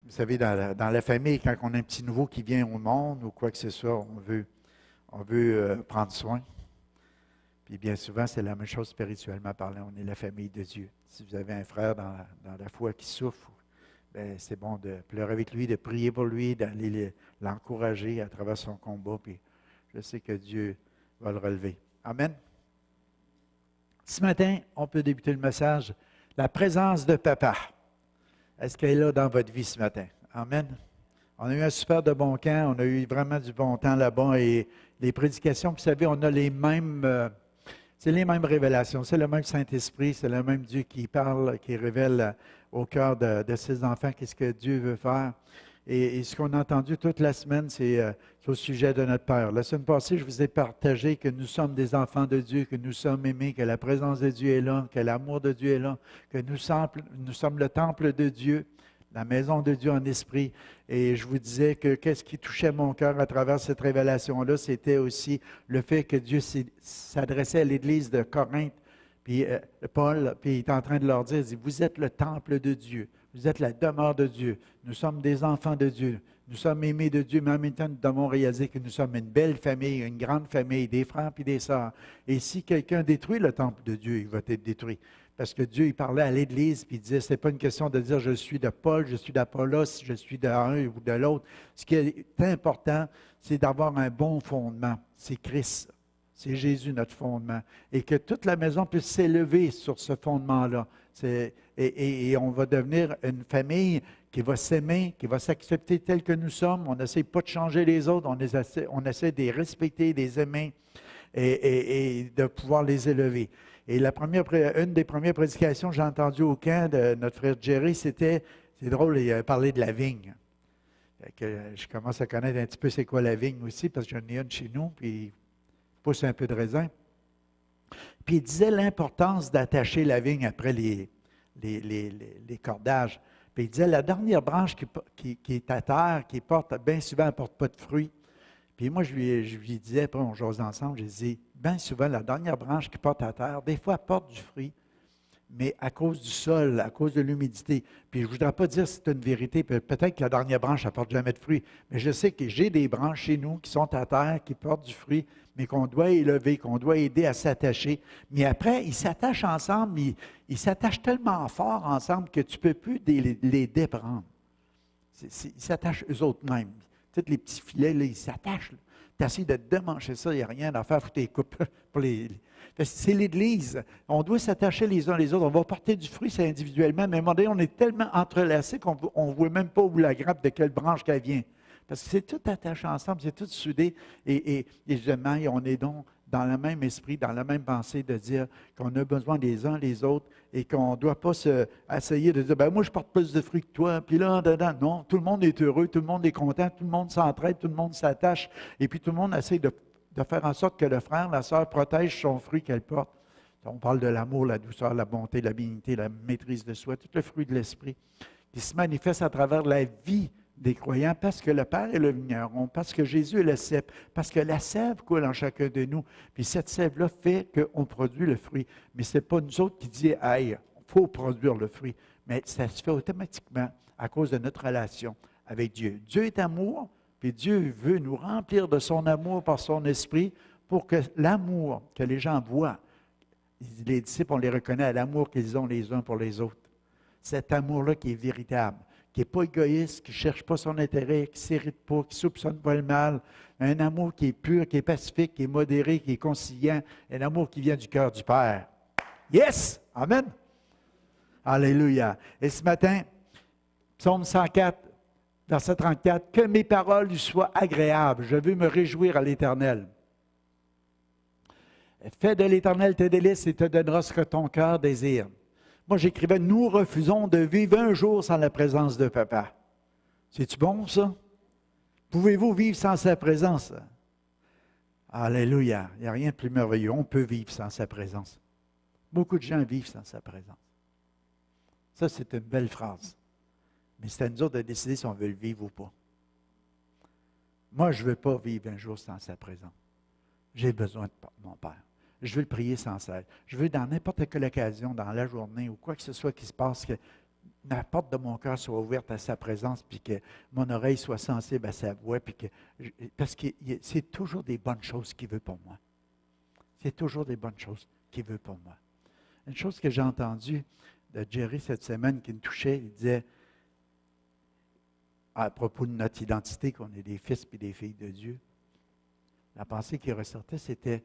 Vous savez, dans la famille, quand on a un petit nouveau qui vient au monde ou quoi que ce soit, on veut prendre soin. Puis bien souvent, c'est la même chose spirituellement parlant. On est la famille de Dieu. Si vous avez un frère dans la foi qui souffre, ben, c'est bon de pleurer avec lui, de prier pour lui, d'aller l'encourager à travers son combat. Puis je sais que Dieu va le relever. Amen. Ce matin, on peut débuter le message. La présence de Papa. Est-ce qu'elle est là dans votre vie ce matin? Amen. On a eu un super de bon camp. On a eu vraiment du bon temps là-bas. Et les prédications, vous savez, on a les mêmes... c'est les mêmes révélations. C'est le même Saint-Esprit. C'est le même Dieu qui parle, qui révèle au cœur de ses enfants qu'est-ce que Dieu veut faire. Et ce qu'on a entendu toute la semaine, c'est au sujet de notre Père. La semaine passée, je vous ai partagé que nous sommes des enfants de Dieu, que nous sommes aimés, que la présence de Dieu est là, que l'amour de Dieu est là, que nous sommes le temple de Dieu, la maison de Dieu en esprit. Et je vous disais que qu'est-ce qui touchait mon cœur à travers cette révélation-là, c'était aussi le fait que Dieu s'adressait à l'Église de Corinthe, puis Paul, puis il est en train de leur dire, il dit, vous êtes le temple de Dieu. Vous êtes la demeure de Dieu. Nous sommes des enfants de Dieu. Nous sommes aimés de Dieu, mais en même temps, nous devons réaliser que nous sommes une belle famille, une grande famille, des frères et des sœurs. Et si quelqu'un détruit le temple de Dieu, il va être détruit. Parce que Dieu, il parlait à l'Église, puis il disait, ce n'est pas une question de dire je suis de Paul, je suis d'Apollos, je suis d'un ou de l'autre. Ce qui est important, c'est d'avoir un bon fondement. C'est Christ. C'est Jésus, notre fondement. Et que toute la maison puisse s'élever sur ce fondement-là. Et on va devenir une famille qui va s'aimer, qui va s'accepter tel que nous sommes. On n'essaie pas de changer les autres, on essaie de les respecter, de les aimer et de pouvoir les élever. Et une des premières prédications que j'ai entendues au camp de notre frère Jerry, c'est drôle, il a parlé de la vigne. Je commence à connaître un petit peu c'est quoi la vigne aussi, parce que j'en ai une chez nous, puis pousse un peu de raisin. Puis il disait l'importance d'attacher la vigne après les cordages. Puis il disait la dernière branche qui est à terre, qui porte, bien souvent, elle ne porte pas de fruits. Puis moi, je lui disais, après on jase ensemble, je disais, bien souvent, la dernière branche qui porte à terre, des fois, elle porte du fruit, mais à cause du sol, à cause de l'humidité. Puis je ne voudrais pas dire que c'est une vérité, peut-être que la dernière branche ne porte jamais de fruits, mais je sais que j'ai des branches chez nous qui sont à terre, qui portent du fruit, mais qu'on doit élever, qu'on doit aider à s'attacher. Mais après, ils s'attachent ensemble, ils s'attachent tellement fort ensemble que tu ne peux plus les déprendre. Ils s'attachent eux autres mêmes. Tu sais, les petits filets, là, ils s'attachent. Tu essaies de démancher ça, il n'y a rien à faire, il faut que tu les coupes. C'est l'Église. On doit s'attacher les uns les autres. On va porter du fruit, c'est individuellement, mais à un moment donné, on est tellement entrelacés qu'on ne voit même pas où la grappe, de quelle branche qu'elle vient. Parce que c'est tout attaché ensemble, c'est tout soudé. Et justement, on est donc dans le même esprit, dans la même pensée de dire qu'on a besoin des uns les autres et qu'on ne doit pas essayer de dire, ben moi, je porte plus de fruits que toi. Puis là, dedans, non, tout le monde est heureux, tout le monde est content, tout le monde s'entraide, tout le monde s'attache. Et puis tout le monde essaie de faire en sorte que le frère, la sœur protège son fruit qu'elle porte. On parle de l'amour, la douceur, la bonté, la bénignité, la maîtrise de soi, tout le fruit de l'esprit qui se manifeste à travers la vie des croyants parce que le Père est le vigneron, parce que Jésus est le cep, parce que la sève coule en chacun de nous. Puis cette sève-là fait qu'on produit le fruit. Mais ce n'est pas nous autres qui disons « Hey, il faut produire le fruit ». Mais ça se fait automatiquement à cause de notre relation avec Dieu. Dieu est amour, puis Dieu veut nous remplir de son amour par son esprit pour que l'amour que les gens voient, les disciples, on les reconnaît à l'amour qu'ils ont les uns pour les autres. Cet amour-là qui est véritable, qui n'est pas égoïste, qui ne cherche pas son intérêt, qui ne s'irrite pas, qui ne soupçonne pas le mal. Un amour qui est pur, qui est pacifique, qui est modéré, qui est conciliant. Un amour qui vient du cœur du Père. Yes! Amen! Alléluia! Et ce matin, Psaume 104, verset 34, « Que mes paroles lui soient agréables, je veux me réjouir à l'Éternel. Fais de l'Éternel tes délices et te donnera ce que ton cœur désire. » Moi, j'écrivais, nous refusons de vivre un jour sans la présence de Papa. C'est-tu bon, ça? Pouvez-vous vivre sans sa présence? Alléluia. Il n'y a rien de plus merveilleux. On peut vivre sans sa présence. Beaucoup de gens vivent sans sa présence. Ça, c'est une belle phrase. Mais c'est à nous autres de décider si on veut le vivre ou pas. Moi, je ne veux pas vivre un jour sans sa présence. J'ai besoin de mon Père. Je veux le prier sans cesse. Je veux, dans n'importe quelle occasion, dans la journée ou quoi que ce soit qui se passe, la porte de mon cœur soit ouverte à sa présence, puis que mon oreille soit sensible à sa voix, parce que c'est toujours des bonnes choses qu'il veut pour moi. C'est toujours des bonnes choses qu'il veut pour moi. Une chose que j'ai entendue de Jerry cette semaine qui me touchait, il disait, à propos de notre identité, qu'on est des fils et des filles de Dieu, la pensée qui ressortait, c'était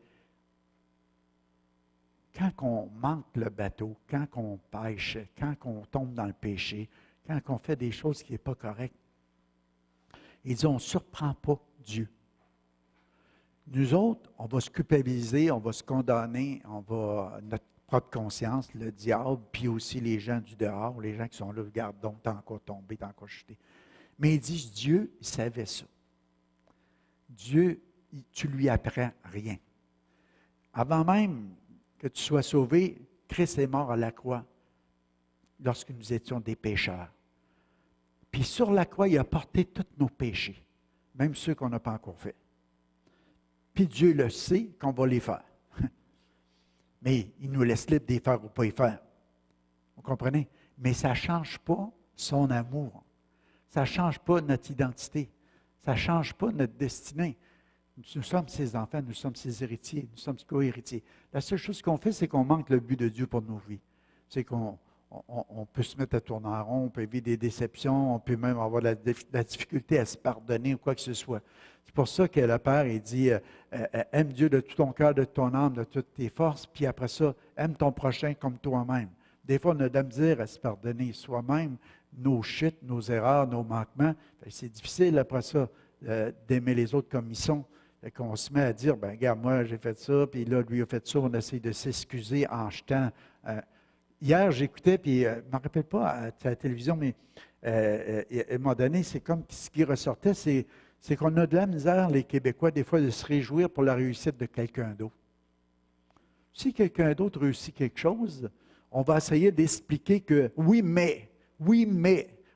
quand on manque le bateau, quand on pêche, quand on tombe dans le péché, quand on fait des choses qui ne sont pas correctes, il dit, on ne surprend pas Dieu. Nous autres, on va se culpabiliser, on va se condamner, notre propre conscience, le diable, puis aussi les gens du dehors, les gens qui sont là, regarde donc, t'as encore tombé, t'as encore chuté. Mais il dit, Dieu, il savait ça. Dieu, tu lui apprends rien. Avant même que tu sois sauvé, Christ est mort à la croix lorsque nous étions des pécheurs. Puis sur la croix, il a porté tous nos péchés, même ceux qu'on n'a pas encore faits. Puis Dieu le sait qu'on va les faire. Mais il nous laisse libre de les faire ou pas les faire. Vous comprenez? Mais ça ne change pas son amour. Ça ne change pas notre identité. Ça ne change pas notre destinée. Nous sommes ses enfants, nous sommes ses héritiers, nous sommes co-héritiers. La seule chose qu'on fait, c'est qu'on manque le but de Dieu pour nos vies. C'est qu'on peut se mettre à tourner en rond, on peut vivre des déceptions, on peut même avoir la difficulté à se pardonner ou quoi que ce soit. C'est pour ça que le Père, il dit, aime Dieu de tout ton cœur, de ton âme, de toutes tes forces, puis après ça, aime ton prochain comme toi-même. Des fois, on a de la misère à se pardonner soi-même, nos chutes, nos erreurs, nos manquements. C'est difficile après ça d'aimer les autres comme ils sont. Qu'on se met à dire, ben regarde, moi j'ai fait ça, puis là, lui a fait ça, on essaie de s'excuser en jetant. Hier, j'écoutais, puis je ne me rappelle pas à la télévision, mais à un moment donné, c'est comme ce qui ressortait, c'est qu'on a de la misère, les Québécois, des fois, de se réjouir pour la réussite de quelqu'un d'autre. Si quelqu'un d'autre réussit quelque chose, on va essayer d'expliquer que oui, mais,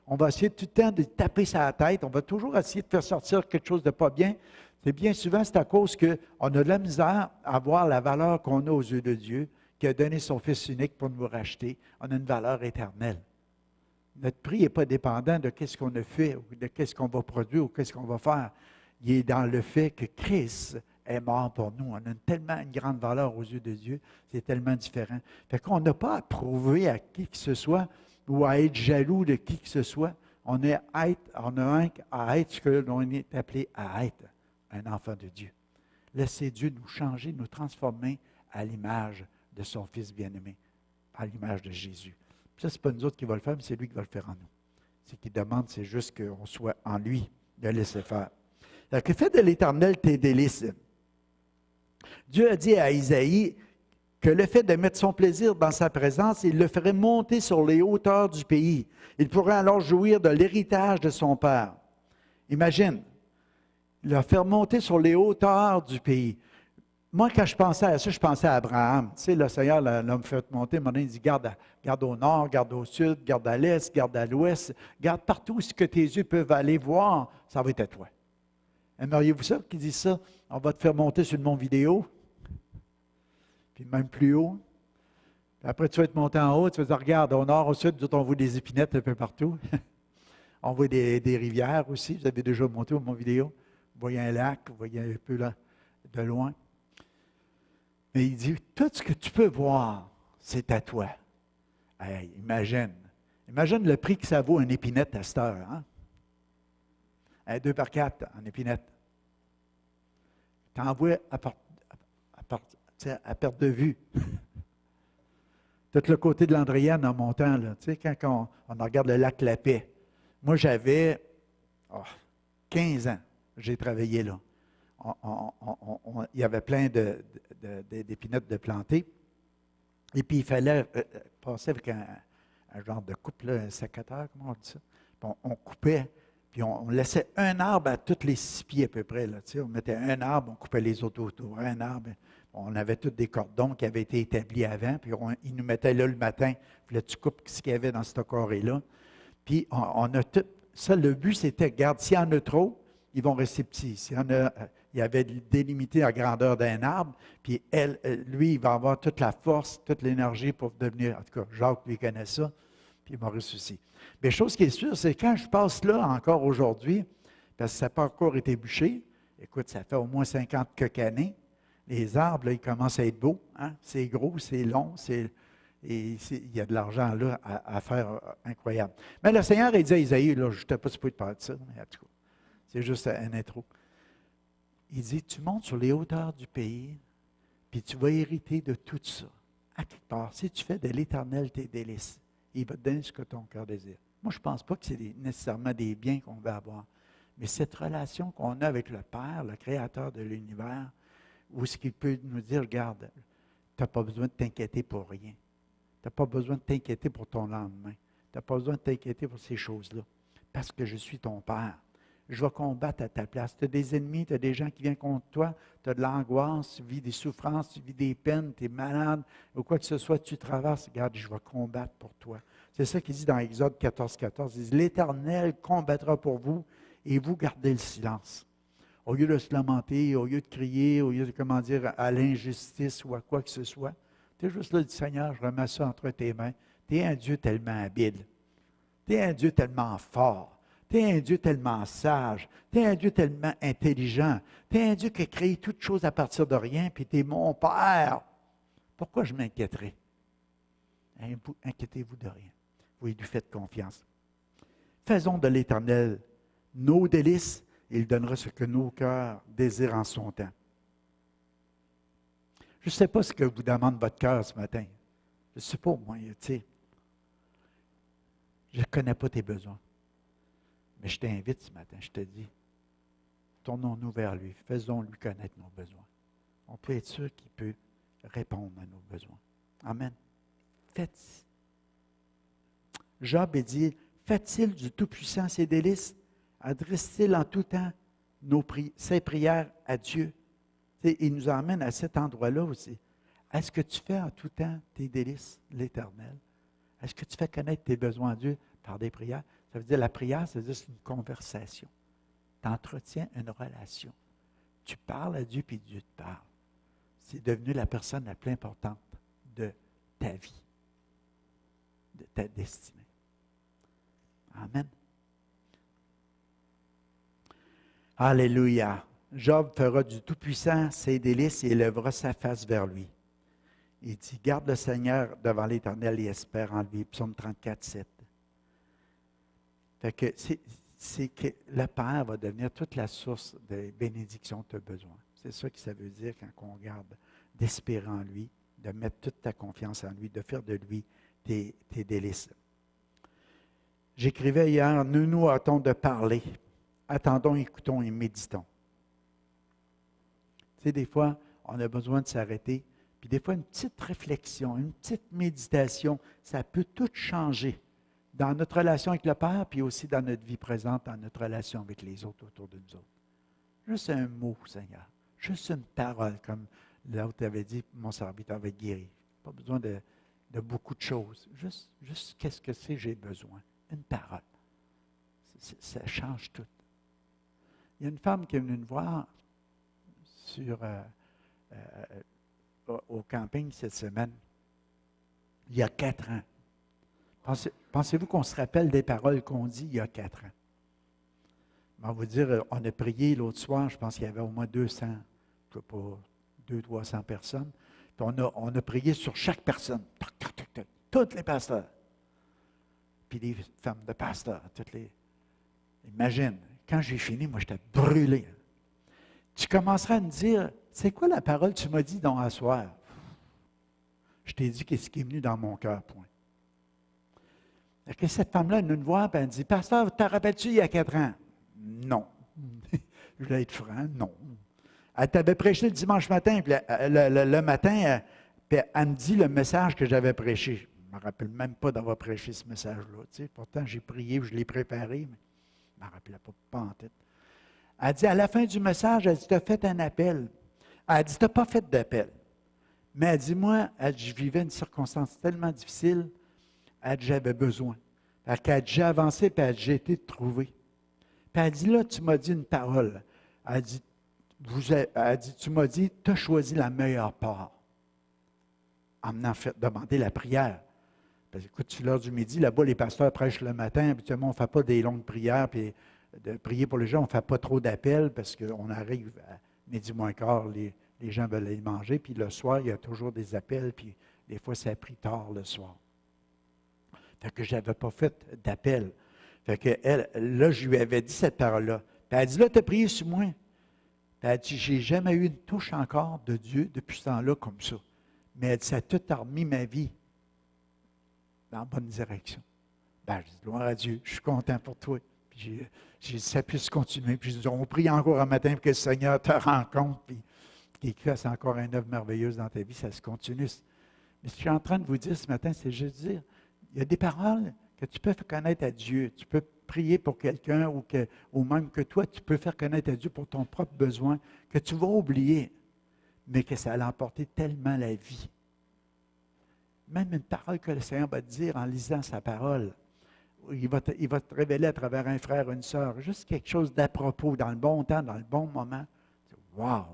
on va essayer tout le temps de taper sa tête, on va toujours essayer de faire sortir quelque chose de pas bien. C'est bien souvent, c'est à cause qu'on a de la misère à voir la valeur qu'on a aux yeux de Dieu, qui a donné son Fils unique pour nous racheter. On a une valeur éternelle. Notre prix n'est pas dépendant de ce qu'on a fait, ou de ce qu'on va produire, ou ce qu'on va faire. Il est dans le fait que Christ est mort pour nous. On a tellement une grande valeur aux yeux de Dieu, c'est tellement différent. Fait qu'on n'a pas à prouver à qui que ce soit, ou à être jaloux de qui que ce soit. On a à être ce que l'on est appelé à être. Un enfant de Dieu. Laissez Dieu nous changer, nous transformer à l'image de son Fils bien-aimé, à l'image de Jésus. Puis ça, ce n'est pas nous autres qui va le faire, mais c'est lui qui va le faire en nous. Ce qu'il demande, c'est juste qu'on soit en lui, de laisser faire. Alors, que fais de l'Éternel tes délices. Dieu a dit à Isaïe que le fait de mettre son plaisir dans sa présence, il le ferait monter sur les hauteurs du pays. Il pourrait alors jouir de l'héritage de son Père. Imagine. Il l'a fait monter sur les hauteurs du pays. Moi, quand je pensais à ça, je pensais à Abraham. Tu sais, le Seigneur l'a fait monter. À un moment donné, il dit, garde au nord, garde au sud, garde à l'est, garde à l'ouest. Garde partout ce que tes yeux peuvent aller voir, ça va être à toi. Aimeriez-vous ça qui dit ça? On va te faire monter sur le mont vidéo. Puis même plus haut. Puis après, tu vas être monté en haut. Tu vas dire, regarde, au nord, au sud, on voit des épinettes un peu partout. On voit des rivières aussi. Vous avez déjà monté au mont vidéo. Vous voyez un lac, vous voyez un peu là, de loin. Mais il dit, tout ce que tu peux voir, c'est à toi. Hey, imagine le prix que ça vaut une épinette à cette heure. Hein? 2 par 4 en épinette. Tu envoies à perte de vue. Tout le côté de l'Andréane en montant, là, tu sais, quand on regarde le lac La Paix. Moi, j'avais 15 ans. J'ai travaillé là. Il y avait plein d'épinettes de plantées. Et puis, il fallait passer avec un genre de coupe, là, un sécateur, comment on dit ça? Puis on coupait, puis on laissait un arbre à tous les 6 pieds à peu près. Là, tu sais, on mettait un arbre, on coupait les autres autour. Un arbre. On avait tous des cordons qui avaient été établis avant, puis ils nous mettaient là le matin. Puis là, tu coupes ce qu'il y avait dans ce carré-là. Puis on a tout. Ça, le but, c'était, regarde, s'il y en a trop, ils vont rester petits. Il y avait délimité la grandeur d'un arbre, puis lui, il va avoir toute la force, toute l'énergie pour devenir, en tout cas, Jacques lui connaît ça, puis Maurice aussi. Mais chose qui est sûre, c'est quand je passe là encore aujourd'hui, parce que ça n'a pas encore été bûché, écoute, ça fait au moins 50 quelques années, les arbres, là, ils commencent à être beaux, hein? C'est gros, c'est long, il y a de l'argent là à faire incroyable. Mais le Seigneur, il dit à Isaïe, là, je n'étais pas supposé de parler de ça, mais en tout cas, c'est juste un intro. Il dit, tu montes sur les hauteurs du pays, puis tu vas hériter de tout ça. À quelque part, si tu fais de l'Éternel tes délices, il va te donner ce que ton cœur désire. Moi, je ne pense pas que c'est nécessairement des biens qu'on va avoir, mais cette relation qu'on a avec le Père, le Créateur de l'univers, où ce qu'il peut nous dire, regarde, tu n'as pas besoin de t'inquiéter pour rien. Tu n'as pas besoin de t'inquiéter pour ton lendemain. Tu n'as pas besoin de t'inquiéter pour ces choses-là, parce que je suis ton Père. Je vais combattre à ta place. Tu as des ennemis, tu as des gens qui viennent contre toi, tu as de l'angoisse, tu vis des souffrances, tu vis des peines, tu es malade, ou quoi que ce soit, tu traverses. Regarde, je vais combattre pour toi. C'est ça qu'il dit dans Exode 14, 14. Il dit, l'Éternel combattra pour vous et vous gardez le silence. Au lieu de se lamenter, au lieu de crier, au lieu de, comment dire, à l'injustice ou à quoi que ce soit, tu es juste là, dis, Seigneur, je remets ça entre tes mains. Tu es un Dieu tellement habile. Tu es un Dieu tellement fort. Tu es un Dieu tellement sage. Tu es un Dieu tellement intelligent. Tu es un Dieu qui a créé toutes choses à partir de rien, puis tu es mon Père. Pourquoi je m'inquiéterais? Inquiétez-vous de rien. Vous lui faites confiance. Faisons de l'Éternel nos délices, et il donnera ce que nos cœurs désirent en son temps. Je ne sais pas ce que vous demande votre cœur ce matin. Je ne sais pas, moi, tu sais. Je ne connais pas tes besoins. Mais je t'invite ce matin, je te dis, tournons-nous vers lui, faisons-lui connaître nos besoins. On peut être sûr qu'il peut répondre à nos besoins. Amen. Faites. Job dit, fait-il du Tout-Puissant ses délices? Adresse-t-il en tout temps ses prières à Dieu? Il nous emmène à cet endroit-là aussi. Est-ce que tu fais en tout temps tes délices, l'Éternel? Est-ce que tu fais connaître tes besoins à Dieu par des prières? Ça veut dire la prière, c'est juste une conversation. Tu entretiens une relation. Tu parles à Dieu, puis Dieu te parle. C'est devenu la personne la plus importante de ta vie, de ta destinée. Amen. Alléluia. Job fera du Tout-Puissant ses délices et élèvera sa face vers lui. Il dit, garde le Seigneur devant l'Éternel et espère en lui. Psaume 34, 7. Fait que c'est que le Père va devenir toute la source de bénédiction que tu as besoin. C'est ça que ça veut dire quand on garde d'espérer en lui, de mettre toute ta confiance en lui, de faire de lui tes délices. J'écrivais hier, nous hâtons de parler. Attendons, écoutons et méditons. Tu sais, des fois, on a besoin de s'arrêter, puis des fois, une petite réflexion, une petite méditation, ça peut tout changer dans notre relation avec le Père, puis aussi dans notre vie présente, dans notre relation avec les autres autour de nous autres. Juste un mot, Seigneur. Juste une parole, comme l'autre avait dit, mon serviteur va être guéri. Pas besoin de beaucoup de choses. Juste qu'est-ce que c'est j'ai besoin. Une parole. Ça change tout. Il y a une femme qui est venue nous voir au camping cette semaine, il y a 4 ans. Pensez-vous qu'on se rappelle des paroles qu'on dit il y a 4 ans? On va vous dire, on a prié l'autre soir, je pense qu'il y avait au moins 200, je ne sais pas, 200-300 personnes. Puis on a prié sur chaque personne. Toc, toc, toc, toc, toutes les pasteurs. Puis les femmes de pasteurs, toutes les... Imagine, quand j'ai fini, moi, j'étais brûlé. Tu commenceras à me dire, c'est quoi la parole que tu m'as dit dans un soir? Je t'ai dit qu'est-ce qui est venu dans mon cœur, point. Et que cette femme-là, elle nous voit, et elle dit, pasteur, t'en rappelles-tu il y a 4 ans? Non. Je voulais être franc, non. Elle t'avait prêché le dimanche matin, puis le matin, puis elle me dit le message que j'avais prêché. Je ne me rappelle même pas d'avoir prêché ce message-là. Tu sais. Pourtant, j'ai prié, je l'ai préparé, mais je ne me rappelais pas en tête. Elle dit, à la fin du message, elle dit, tu as fait un appel. Elle dit, tu n'as pas fait d'appel. Mais elle dit, moi, je vivais une circonstance tellement difficile, elle dit, j'avais besoin. Elle dit, j'ai avancé, puis elle dit, j'ai été trouvé. Puis elle dit, là, tu m'as dit une parole. Elle dit, tu m'as dit, tu as choisi la meilleure part. En venant demander la prière. Parce que, écoute, sur l'heure du midi, là-bas, les pasteurs prêchent le matin. Habituellement, on ne fait pas des longues prières, puis de prier pour les gens, on ne fait pas trop d'appels, parce qu'on arrive à midi moins quart, les gens veulent aller manger. Puis le soir, il y a toujours des appels, puis des fois, ça a pris tard le soir. Fait que je n'avais pas fait d'appel. Fait que elle, là, je lui avais dit cette parole-là. Puis elle a dit, là, tu as prié sur moi. Puis elle a dit, j'ai jamais eu une touche encore de Dieu depuis ce temps-là comme ça. Mais elle dit, ça a tout remis ma vie dans la bonne direction. Ben, je dis, gloire à Dieu, je suis content pour toi. Puis j'ai dit, ça puisse continuer. Puis je dis, on prie encore un matin pour que le Seigneur te rencontre, puis qu'il fasse encore une œuvre merveilleuse dans ta vie, ça se continue. Mais ce que je suis en train de vous dire ce matin, c'est juste dire, il y a des paroles que tu peux faire connaître à Dieu. Tu peux prier pour quelqu'un ou même que toi, tu peux faire connaître à Dieu pour ton propre besoin, que tu vas oublier, mais que ça a emporté tellement la vie. Même une parole que le Seigneur va te dire en lisant sa parole. Il va te révéler à travers un frère, une sœur, juste quelque chose d'à propos, dans le bon temps, dans le bon moment. Wow!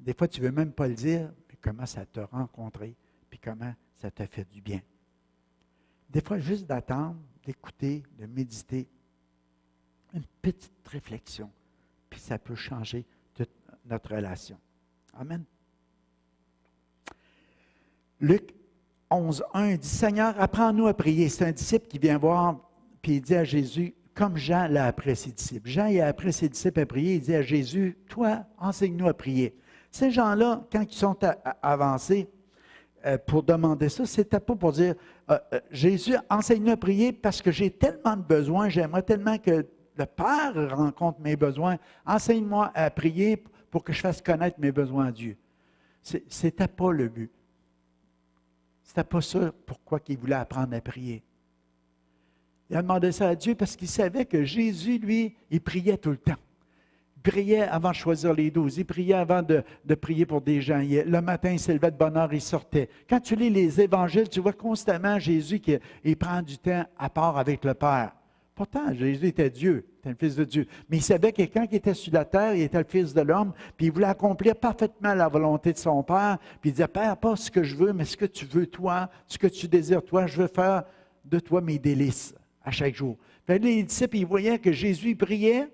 Des fois, tu ne veux même pas le dire, mais comment ça t'a rencontré, puis comment ça t'a fait du bien. Des fois, juste d'attendre, d'écouter, de méditer, une petite réflexion, puis ça peut changer toute notre relation. Amen. Luc 11:1 dit, Seigneur, apprends-nous à prier. C'est un disciple qui vient voir, puis il dit à Jésus, comme Jean l'a appris à ses disciples. Jean il a appris à ses disciples à prier, il dit à Jésus, toi, enseigne-nous à prier. Ces gens-là, quand ils sont avancés pour demander ça, c'était pas pour dire, Jésus, enseigne-nous à prier parce que j'ai tellement de besoins, j'aimerais tellement que le Père rencontre mes besoins. Enseigne-moi à prier pour que je fasse connaître mes besoins à Dieu. C'était pas le but. C'était pas ça pourquoi il voulait apprendre à prier. Il a demandé ça à Dieu parce qu'il savait que Jésus, lui, il priait tout le temps. Il priait avant de choisir les 12. Il priait avant de prier pour des gens. Le matin, il s'élevait de bonne heure, il sortait. Quand tu lis les évangiles, tu vois constamment Jésus qui prend du temps à part avec le Père. Pourtant, Jésus était Dieu, était le Fils de Dieu. Mais il savait que quand il était sur la terre, il était le Fils de l'homme, puis il voulait accomplir parfaitement la volonté de son Père. Puis il disait, Père, pas ce que je veux, mais ce que tu veux toi, ce que tu désires toi, je veux faire de toi mes délices à chaque jour. Puis les disciples, ils voyaient que Jésus priait,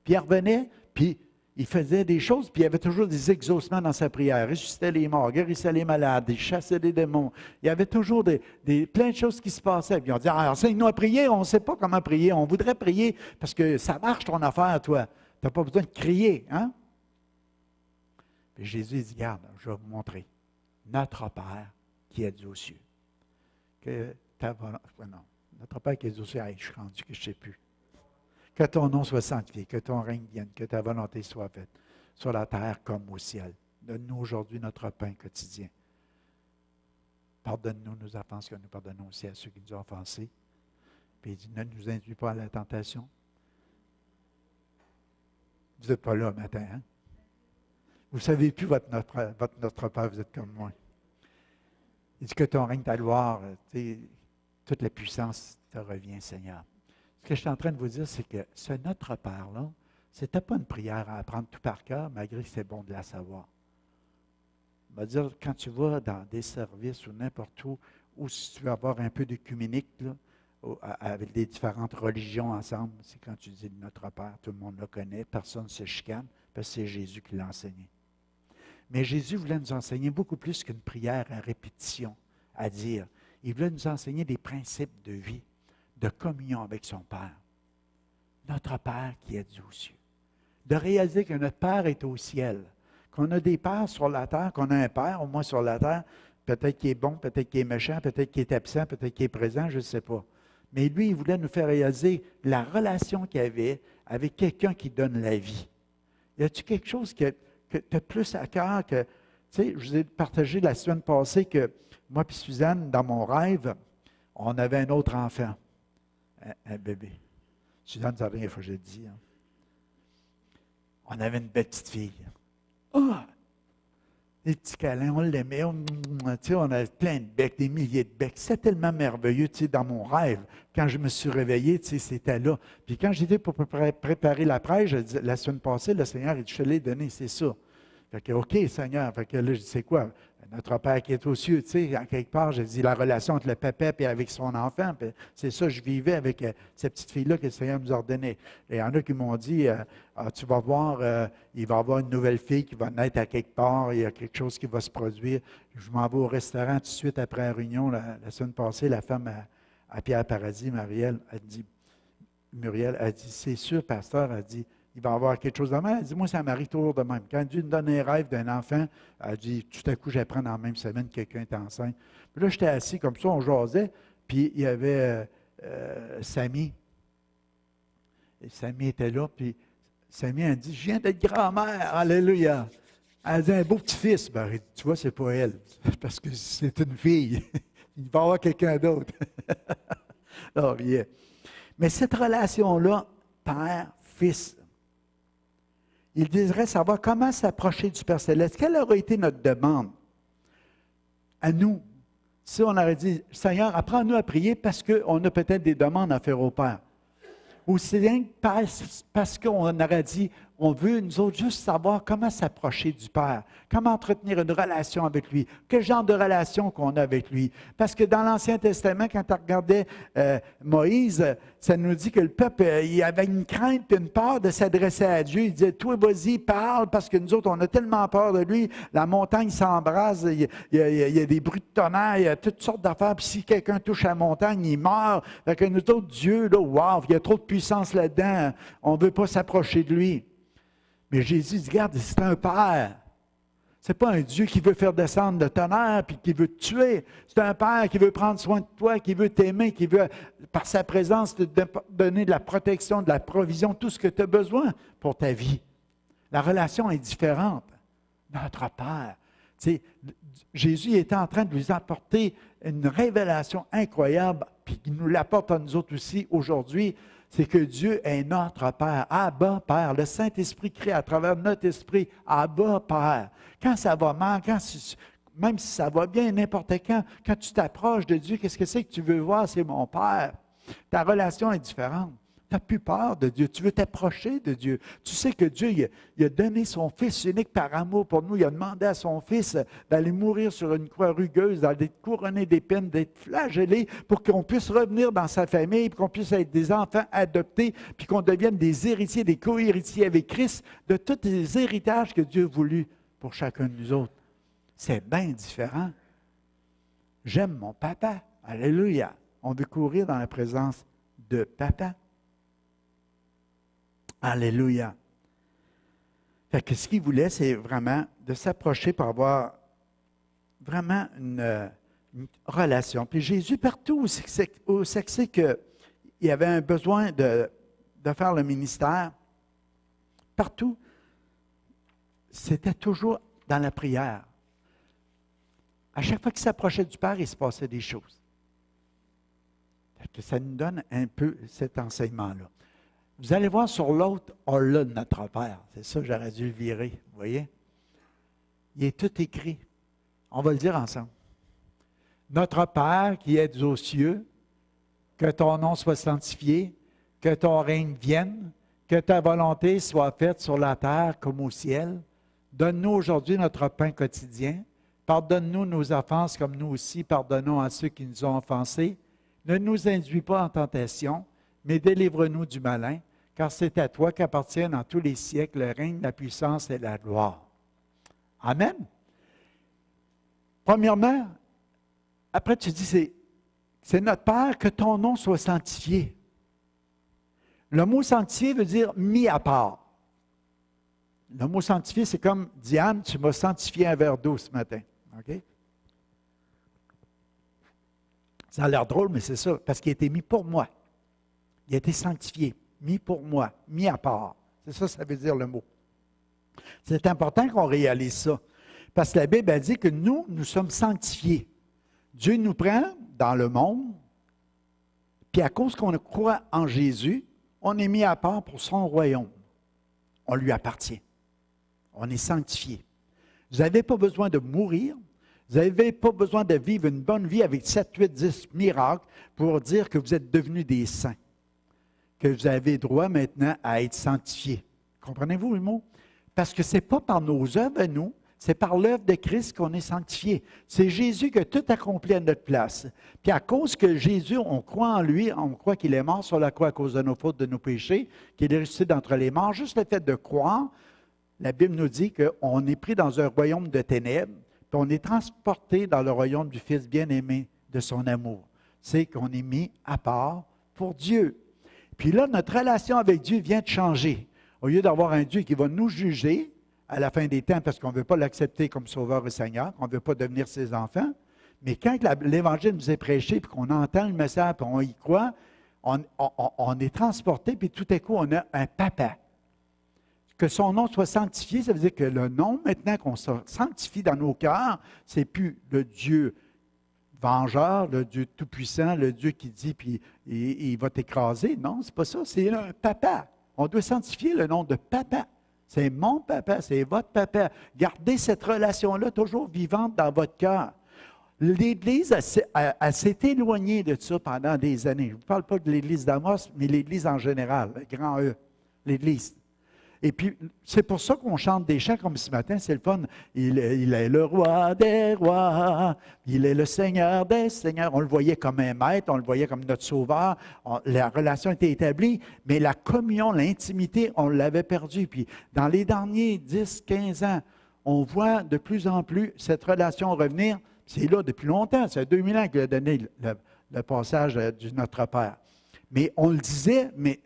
puis il revenait, puis il faisait des choses, puis il y avait toujours des exaucements dans sa prière. Il ressuscitait les morts, guérissait les malades, il chassait des démons. Il y avait toujours plein de choses qui se passaient. Puis on dit, enseigne-nous à prier, on ne sait pas comment prier. On voudrait prier parce que ça marche ton affaire, toi. Tu n'as pas besoin de crier, hein? Puis Jésus dit, regarde, je vais vous montrer. Notre Père qui est aux cieux. Que ta volonté... Non, notre Père qui est aux cieux, je suis rendu que je ne sais plus. Que ton nom soit sanctifié, que ton règne vienne, que ta volonté soit faite, sur la terre comme au ciel. Donne-nous aujourd'hui notre pain quotidien. Pardonne-nous nos offenses, que nous pardonnons aussi à ceux qui nous ont offensés. Puis il dit, ne nous induis pas à la tentation. Vous n'êtes pas là le matin, hein? Vous ne savez plus notre Père, vous êtes comme moi. Il dit que ton règne, ta gloire, toute la puissance te revient, Seigneur. Ce que je suis en train de vous dire, c'est que ce Notre Père-là, ce n'était pas une prière à apprendre tout par cœur, malgré que c'est bon de la savoir. On va dire, quand tu vas dans des services ou n'importe où, ou si tu veux avoir un peu d'œcuménique, avec les différentes religions ensemble, c'est quand tu dis Notre Père, tout le monde le connaît, personne ne se chicane, parce que c'est Jésus qui l'a enseigné. Mais Jésus voulait nous enseigner beaucoup plus qu'une prière à répétition, à dire. Il voulait nous enseigner des principes de vie, de communion avec son Père. Notre Père qui est aux cieux. De réaliser que notre Père est au ciel. Qu'on a des pères sur la terre, qu'on a un Père au moins sur la terre, peut-être qu'il est bon, peut-être qu'il est méchant, peut-être qu'il est absent, peut-être qu'il est présent, je ne sais pas. Mais lui, il voulait nous faire réaliser la relation qu'il avait avec quelqu'un qui donne la vie. Y a-t-il quelque chose que tu as plus à cœur que... Tu sais, je vous ai partagé la semaine passée que moi et Suzanne, dans mon rêve, on avait un autre enfant. Un bébé. Suzanne, ça rien, il faut que je le dise. Hein. On avait une belle petite fille. Ah! Des petits câlins, on l'aimait. On avait plein de becs, des milliers de becs. C'était tellement merveilleux, dans mon rêve. Quand je me suis réveillé, c'était là. Puis quand j'étais pour préparer la prêche, la semaine passée, le Seigneur, il dit, je te l'ai donné, c'est ça. Fait que, OK, Seigneur. Fait que là, je dis, c'est quoi? Notre Père qui est aux cieux, tu sais, en quelque part, j'ai dit la relation entre le papa et avec son enfant. C'est ça, je vivais avec cette petite fille-là que le Seigneur nous ordonnait. Et il y en a qui m'ont dit, tu vas voir, il va y avoir une nouvelle fille qui va naître à quelque part, il y a quelque chose qui va se produire. Je m'en vais au restaurant tout de suite après la réunion. La semaine passée, la femme à Pierre Paradis, Muriel, a dit, c'est sûr, pasteur, a dit, il va y avoir quelque chose de même. Elle dit, moi, ça m'arrive toujours de même. Quand Dieu me donne un rêve d'un enfant, elle dit, tout à coup, j'apprends dans la même semaine que quelqu'un est enceinte. Puis là, j'étais assis comme ça, on jasait, puis il y avait Samy. Et Samy était là, puis Samy, elle dit, je viens d'être grand-mère, alléluia. Elle dit, un beau petit-fils. Ben, tu vois, c'est pas elle, parce que c'est une fille. Il va y avoir quelqu'un d'autre. Oh, yeah. Mais cette relation-là, père-fils, il désirait savoir comment s'approcher du Père Céleste. Quelle aurait été notre demande à nous? Si on aurait dit, Seigneur, apprends-nous à prier parce qu'on a peut-être des demandes à faire au Père. Ou c'est parce qu'on aurait dit, on veut, nous autres, juste savoir comment s'approcher du Père, comment entretenir une relation avec lui, quel genre de relation qu'on a avec lui. Parce que dans l'Ancien Testament, quand on regardait Moïse, ça nous dit que le peuple, il avait une crainte et une peur de s'adresser à Dieu. Il disait, toi, vas-y, parle, parce que nous autres, on a tellement peur de lui, la montagne s'embrase, il y a des bruits de tonnerre, il y a toutes sortes d'affaires, puis si quelqu'un touche la montagne, il meurt. Fait que nous autres, Dieu, là, wow, il y a trop de puissance là-dedans, on ne veut pas s'approcher de lui. Mais Jésus dit, regarde, c'est un Père. Ce n'est pas un Dieu qui veut faire descendre le tonnerre puis qui veut te tuer. C'est un Père qui veut prendre soin de toi, qui veut t'aimer, qui veut, par sa présence, te donner de la protection, de la provision, tout ce que tu as besoin pour ta vie. La relation est différente. Notre Père. Tu sais, Jésus était en train de lui apporter une révélation incroyable, puis il nous l'apporte à nous autres aussi aujourd'hui. C'est que Dieu est notre Père. Abba, Père. Le Saint-Esprit crie à travers notre esprit. Abba, Père. Quand ça va mal, même si ça va bien, n'importe quand tu t'approches de Dieu, qu'est-ce que c'est que tu veux voir? C'est mon Père. Ta relation est différente. Tu n'as plus peur de Dieu. Tu veux t'approcher de Dieu. Tu sais que Dieu, il a donné son Fils unique par amour pour nous. Il a demandé à son Fils d'aller mourir sur une croix rugueuse, d'aller être couronné d'épines, d'être flagellé pour qu'on puisse revenir dans sa famille, pour qu'on puisse être des enfants adoptés, puis qu'on devienne des héritiers, des co-héritiers avec Christ de tous les héritages que Dieu a voulu pour chacun de nous autres. C'est bien différent. J'aime mon papa. Alléluia. On veut courir dans la présence de papa. Alléluia. Fait que ce qu'il voulait, c'est vraiment de s'approcher pour avoir vraiment une relation. Puis Jésus, partout où c'est qu'il y avait un besoin de faire le ministère, partout, c'était toujours dans la prière. À chaque fois qu'il s'approchait du Père, il se passait des choses. Fait que ça nous donne un peu cet enseignement-là. Vous allez voir sur l'autre, on l'a de notre Père. C'est ça, j'aurais dû le virer, vous voyez? Il est tout écrit. On va le dire ensemble. Notre Père qui es aux cieux, que ton nom soit sanctifié, que ton règne vienne, que ta volonté soit faite sur la terre comme au ciel. Donne-nous aujourd'hui notre pain quotidien. Pardonne-nous nos offenses comme nous aussi pardonnons à ceux qui nous ont offensés. Ne nous induis pas en tentation, mais délivre-nous du malin, car c'est à toi qu'appartiennent dans tous les siècles le règne, la puissance et la gloire. Amen. Premièrement, après tu dis, c'est notre Père, que ton nom soit sanctifié. Le mot sanctifié veut dire mis à part. Le mot sanctifié, c'est comme Diane, tu m'as sanctifié un verre d'eau ce matin. OK? Ça a l'air drôle, mais c'est ça, parce qu'il a été mis pour moi. Il a été sanctifié, mis pour moi, mis à part. C'est ça, ça veut dire le mot. C'est important qu'on réalise ça. Parce que la Bible a dit que nous sommes sanctifiés. Dieu nous prend dans le monde, puis à cause qu'on croit en Jésus, on est mis à part pour son royaume. On lui appartient. On est sanctifié. Vous n'avez pas besoin de mourir. Vous n'avez pas besoin de vivre une bonne vie avec 7, 8, 10 miracles pour dire que vous êtes devenus des saints. Que vous avez droit maintenant à être sanctifiés. Comprenez-vous le mot? Parce que ce n'est pas par nos œuvres à nous, c'est par l'œuvre de Christ qu'on est sanctifié. C'est Jésus qui a tout accompli à notre place. Puis à cause que Jésus, on croit en lui, on croit qu'il est mort sur la croix à cause de nos fautes, de nos péchés, qu'il est ressuscité d'entre les morts, juste le fait de croire, la Bible nous dit qu'on est pris dans un royaume de ténèbres, puis on est transporté dans le royaume du Fils bien-aimé de son amour. C'est qu'on est mis à part pour Dieu. Puis là, notre relation avec Dieu vient de changer. Au lieu d'avoir un Dieu qui va nous juger à la fin des temps parce qu'on ne veut pas l'accepter comme Sauveur et Seigneur, qu'on ne veut pas devenir ses enfants, mais quand l'Évangile nous est prêché, puis qu'on entend le message, puis on y croit, on est transporté, puis tout à coup, on a un papa. Que son nom soit sanctifié, ça veut dire que le nom, maintenant qu'on se sanctifie dans nos cœurs, c'est plus le Dieu vengeur, le Dieu tout-puissant, le Dieu qui dit, puis il va t'écraser. Non, c'est pas ça, c'est un papa. On doit sanctifier le nom de papa. C'est mon papa, c'est votre papa. Gardez cette relation-là toujours vivante dans votre cœur. L'Église, elle s'est éloignée de ça pendant des années. Je ne vous parle pas de l'Église d'Amos, mais l'Église en général, le grand E, l'Église. Et puis, c'est pour ça qu'on chante des chants comme ce matin, c'est le fun. Il est le roi des rois, il est le Seigneur des seigneurs. On le voyait comme un maître, on le voyait comme notre sauveur. La relation était établie, mais la communion, l'intimité, on l'avait perdue. Puis, dans les derniers 10, 15 ans, on voit de plus en plus cette relation revenir. C'est là depuis longtemps, c'est 2000 ans qu'il a donné le passage du Notre Père. Mais on le disait, mais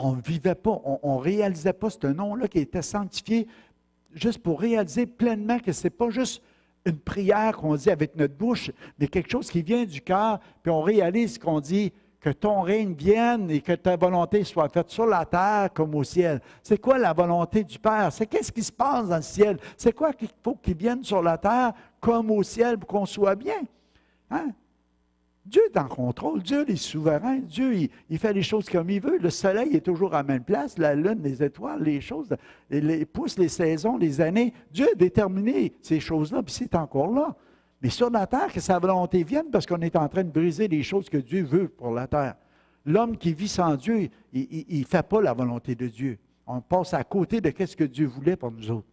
on ne vivait pas, on ne réalisait pas ce nom-là qui était sanctifié juste pour réaliser pleinement que ce n'est pas juste une prière qu'on dit avec notre bouche, mais quelque chose qui vient du cœur, puis on réalise qu'on dit que ton règne vienne et que ta volonté soit faite sur la terre comme au ciel. C'est quoi la volonté du Père? C'est qu'est-ce qui se passe dans le ciel? C'est quoi qu'il faut qu'il vienne sur la terre comme au ciel pour qu'on soit bien? Hein? Dieu est en contrôle, Dieu est souverain, Dieu il fait les choses comme il veut. Le soleil est toujours à la même place, la lune, les étoiles, les choses, les pouces, les saisons, les années. Dieu a déterminé ces choses-là, puis c'est encore là. Mais sur la terre, que sa volonté vienne, parce qu'on est en train de briser les choses que Dieu veut pour la terre. L'homme qui vit sans Dieu, il ne fait pas la volonté de Dieu. On passe à côté de ce que Dieu voulait pour nous autres.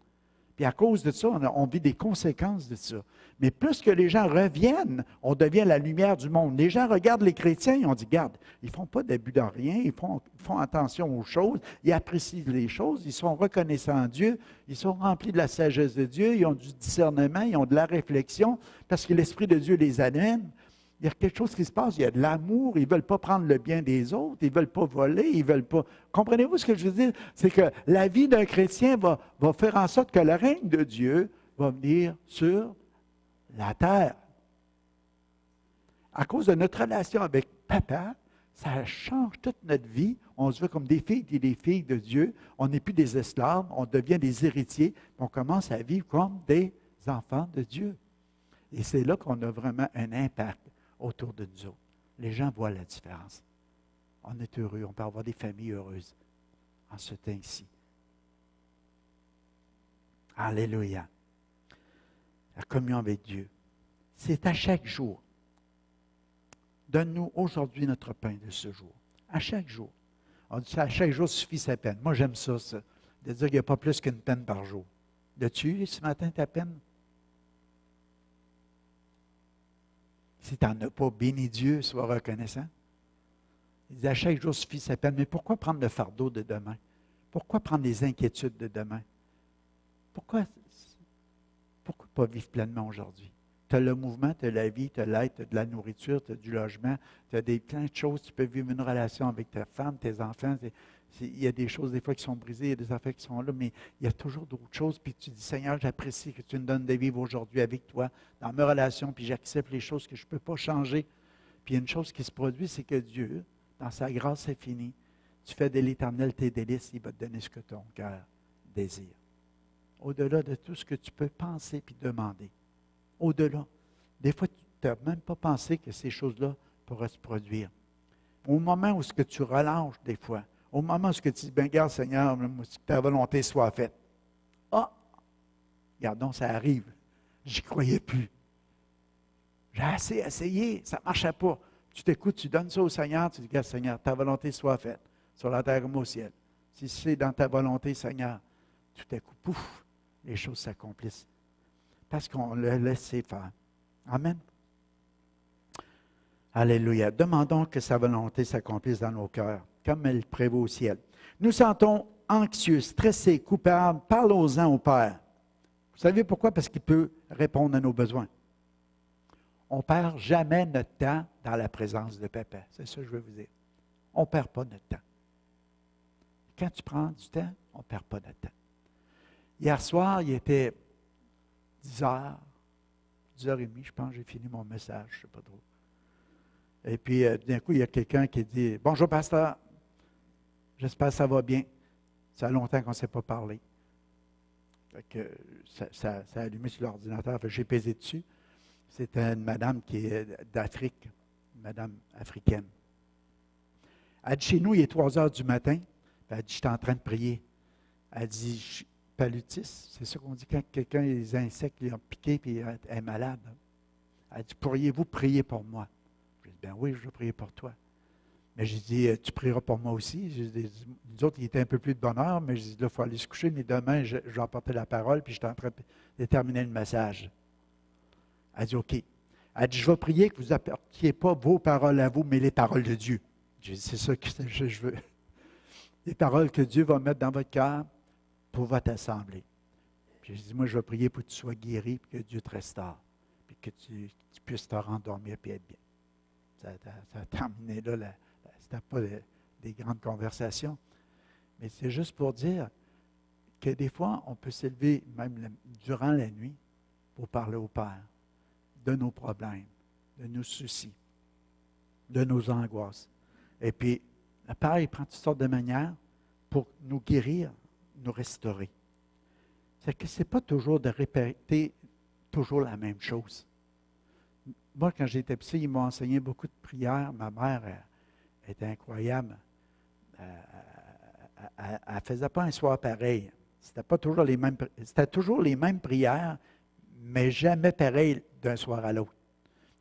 Puis à cause de ça, on vit des conséquences de ça. Mais plus que les gens reviennent, on devient la lumière du monde. Les gens regardent les chrétiens et on dit, regarde, ils ne font pas d'abus dans rien, ils font attention aux choses, ils apprécient les choses, ils sont reconnaissants à Dieu, ils sont remplis de la sagesse de Dieu, ils ont du discernement, ils ont de la réflexion, parce que l'Esprit de Dieu les amène. Il y a quelque chose qui se passe, il y a de l'amour, ils ne veulent pas prendre le bien des autres, ils ne veulent pas voler, ils ne veulent pas... Comprenez-vous ce que je veux dire? C'est que la vie d'un chrétien va faire en sorte que le règne de Dieu va venir sur la terre. À cause de notre relation avec Papa, ça change toute notre vie. On se voit comme des filles et des filles de Dieu. On n'est plus des esclaves, on devient des héritiers. On commence à vivre comme des enfants de Dieu. Et c'est là qu'on a vraiment un impact autour de nous autres. Les gens voient la différence. On est heureux, on peut avoir des familles heureuses en ce temps-ci. Alléluia. La communion avec Dieu. C'est à chaque jour. Donne-nous aujourd'hui notre pain de ce jour. À chaque jour. On dit à chaque jour suffit sa peine. Moi, j'aime ça, de dire qu'il n'y a pas plus qu'une peine par jour. L'as-tu ce matin ta peine? Si tu n'en as pas, bénis Dieu, sois reconnaissant. Il dit à chaque jour suffit sa peine. Mais pourquoi prendre le fardeau de demain? Pourquoi prendre les inquiétudes de demain? Pourquoi pas vivre pleinement aujourd'hui? Tu as le mouvement, tu as la vie, tu as l'aide, tu as de la nourriture, tu as du logement, tu as plein de choses. Tu peux vivre une relation avec ta femme, tes enfants. Il y a des choses des fois qui sont brisées, il y a des affaires qui sont là, mais il y a toujours d'autres choses. Puis tu dis, Seigneur, j'apprécie que tu me donnes de vivre aujourd'hui avec toi, dans mes relations, puis j'accepte les choses que je ne peux pas changer. Puis il y a une chose qui se produit, c'est que Dieu, dans sa grâce infinie, tu fais de l'Éternel tes délices, il va te donner ce que ton cœur désire. Au-delà de tout ce que tu peux penser puis demander. Au-delà. Des fois, tu n'as même pas pensé que ces choses-là pourraient se produire. Au moment où ce que tu relâches des fois, au moment où ce que tu dis, ben regarde Seigneur, que ta volonté soit faite. Ah! Regardons, ça arrive. J'y croyais plus. J'ai assez essayé, ça ne marchait pas. Tu t'écoutes, tu donnes ça au Seigneur, tu dis, regarde Seigneur, ta volonté soit faite, sur la terre comme au ciel. Si c'est dans ta volonté, Seigneur, tout à coup, pouf, les choses s'accomplissent. Parce qu'on l'a laissé faire. Amen. Alléluia. Demandons que sa volonté s'accomplisse dans nos cœurs, comme elle prévaut au ciel. Nous sentons anxieux, stressés, coupables. Parlons-en au Père. Vous savez pourquoi? Parce qu'il peut répondre à nos besoins. On ne perd jamais notre temps dans la présence de Papa. C'est ça que je veux vous dire. On ne perd pas notre temps. Quand tu prends du temps, on ne perd pas notre temps. Hier soir, il était 10h, 10h30, je pense, j'ai fini mon message, je ne sais pas trop. Et puis, d'un coup, il y a quelqu'un qui dit « Bonjour, pasteur, j'espère que ça va bien. Ça fait longtemps qu'on ne s'est pas parlé. » Fait que ça a allumé sur l'ordinateur, j'ai pesé dessus. C'était une madame qui est d'Afrique, une madame africaine. Elle dit « Chez nous, il est 3h du matin. » Elle dit « Je suis en train de prier. » Elle dit « Palutis, c'est ça qu'on dit quand quelqu'un, les insectes lui ont piqué et elle est malade. » Elle dit « Pourriez-vous prier pour moi? » Je dis « Ben oui, je vais prier pour toi. » Mais j'ai dit « Tu prieras pour moi aussi. » Nous autres, il était un peu plus de bonne heure, mais j'ai dit « Là, il faut aller se coucher, mais demain, je vais apporter la parole, puis j'étais en train de terminer le message. » Elle dit « OK. » Elle dit « Je vais prier que vous n'apportiez pas vos paroles à vous, mais les paroles de Dieu. » J'ai dit « C'est ça que je veux. Les paroles que Dieu va mettre dans votre cœur pour votre assemblée. » J'ai dit « Moi, je vais prier pour que tu sois guéri, puis que Dieu te restaure, puis que tu puisses te rendormir et être bien. » Ça a terminé là. Ce n'était pas des grandes conversations, mais c'est juste pour dire que des fois, on peut s'élever même durant la nuit pour parler au Père de nos problèmes, de nos soucis, de nos angoisses. Et puis, le Père, il prend toutes sortes de manières pour nous guérir, nous restaurer. C'est que ce n'est pas toujours de répéter toujours la même chose. Moi, quand j'étais petit, ils m'ont enseigné beaucoup de prières. Ma mère était incroyable. Elle ne faisait pas un soir pareil. C'était toujours les mêmes prières, mais jamais pareil d'un soir à l'autre.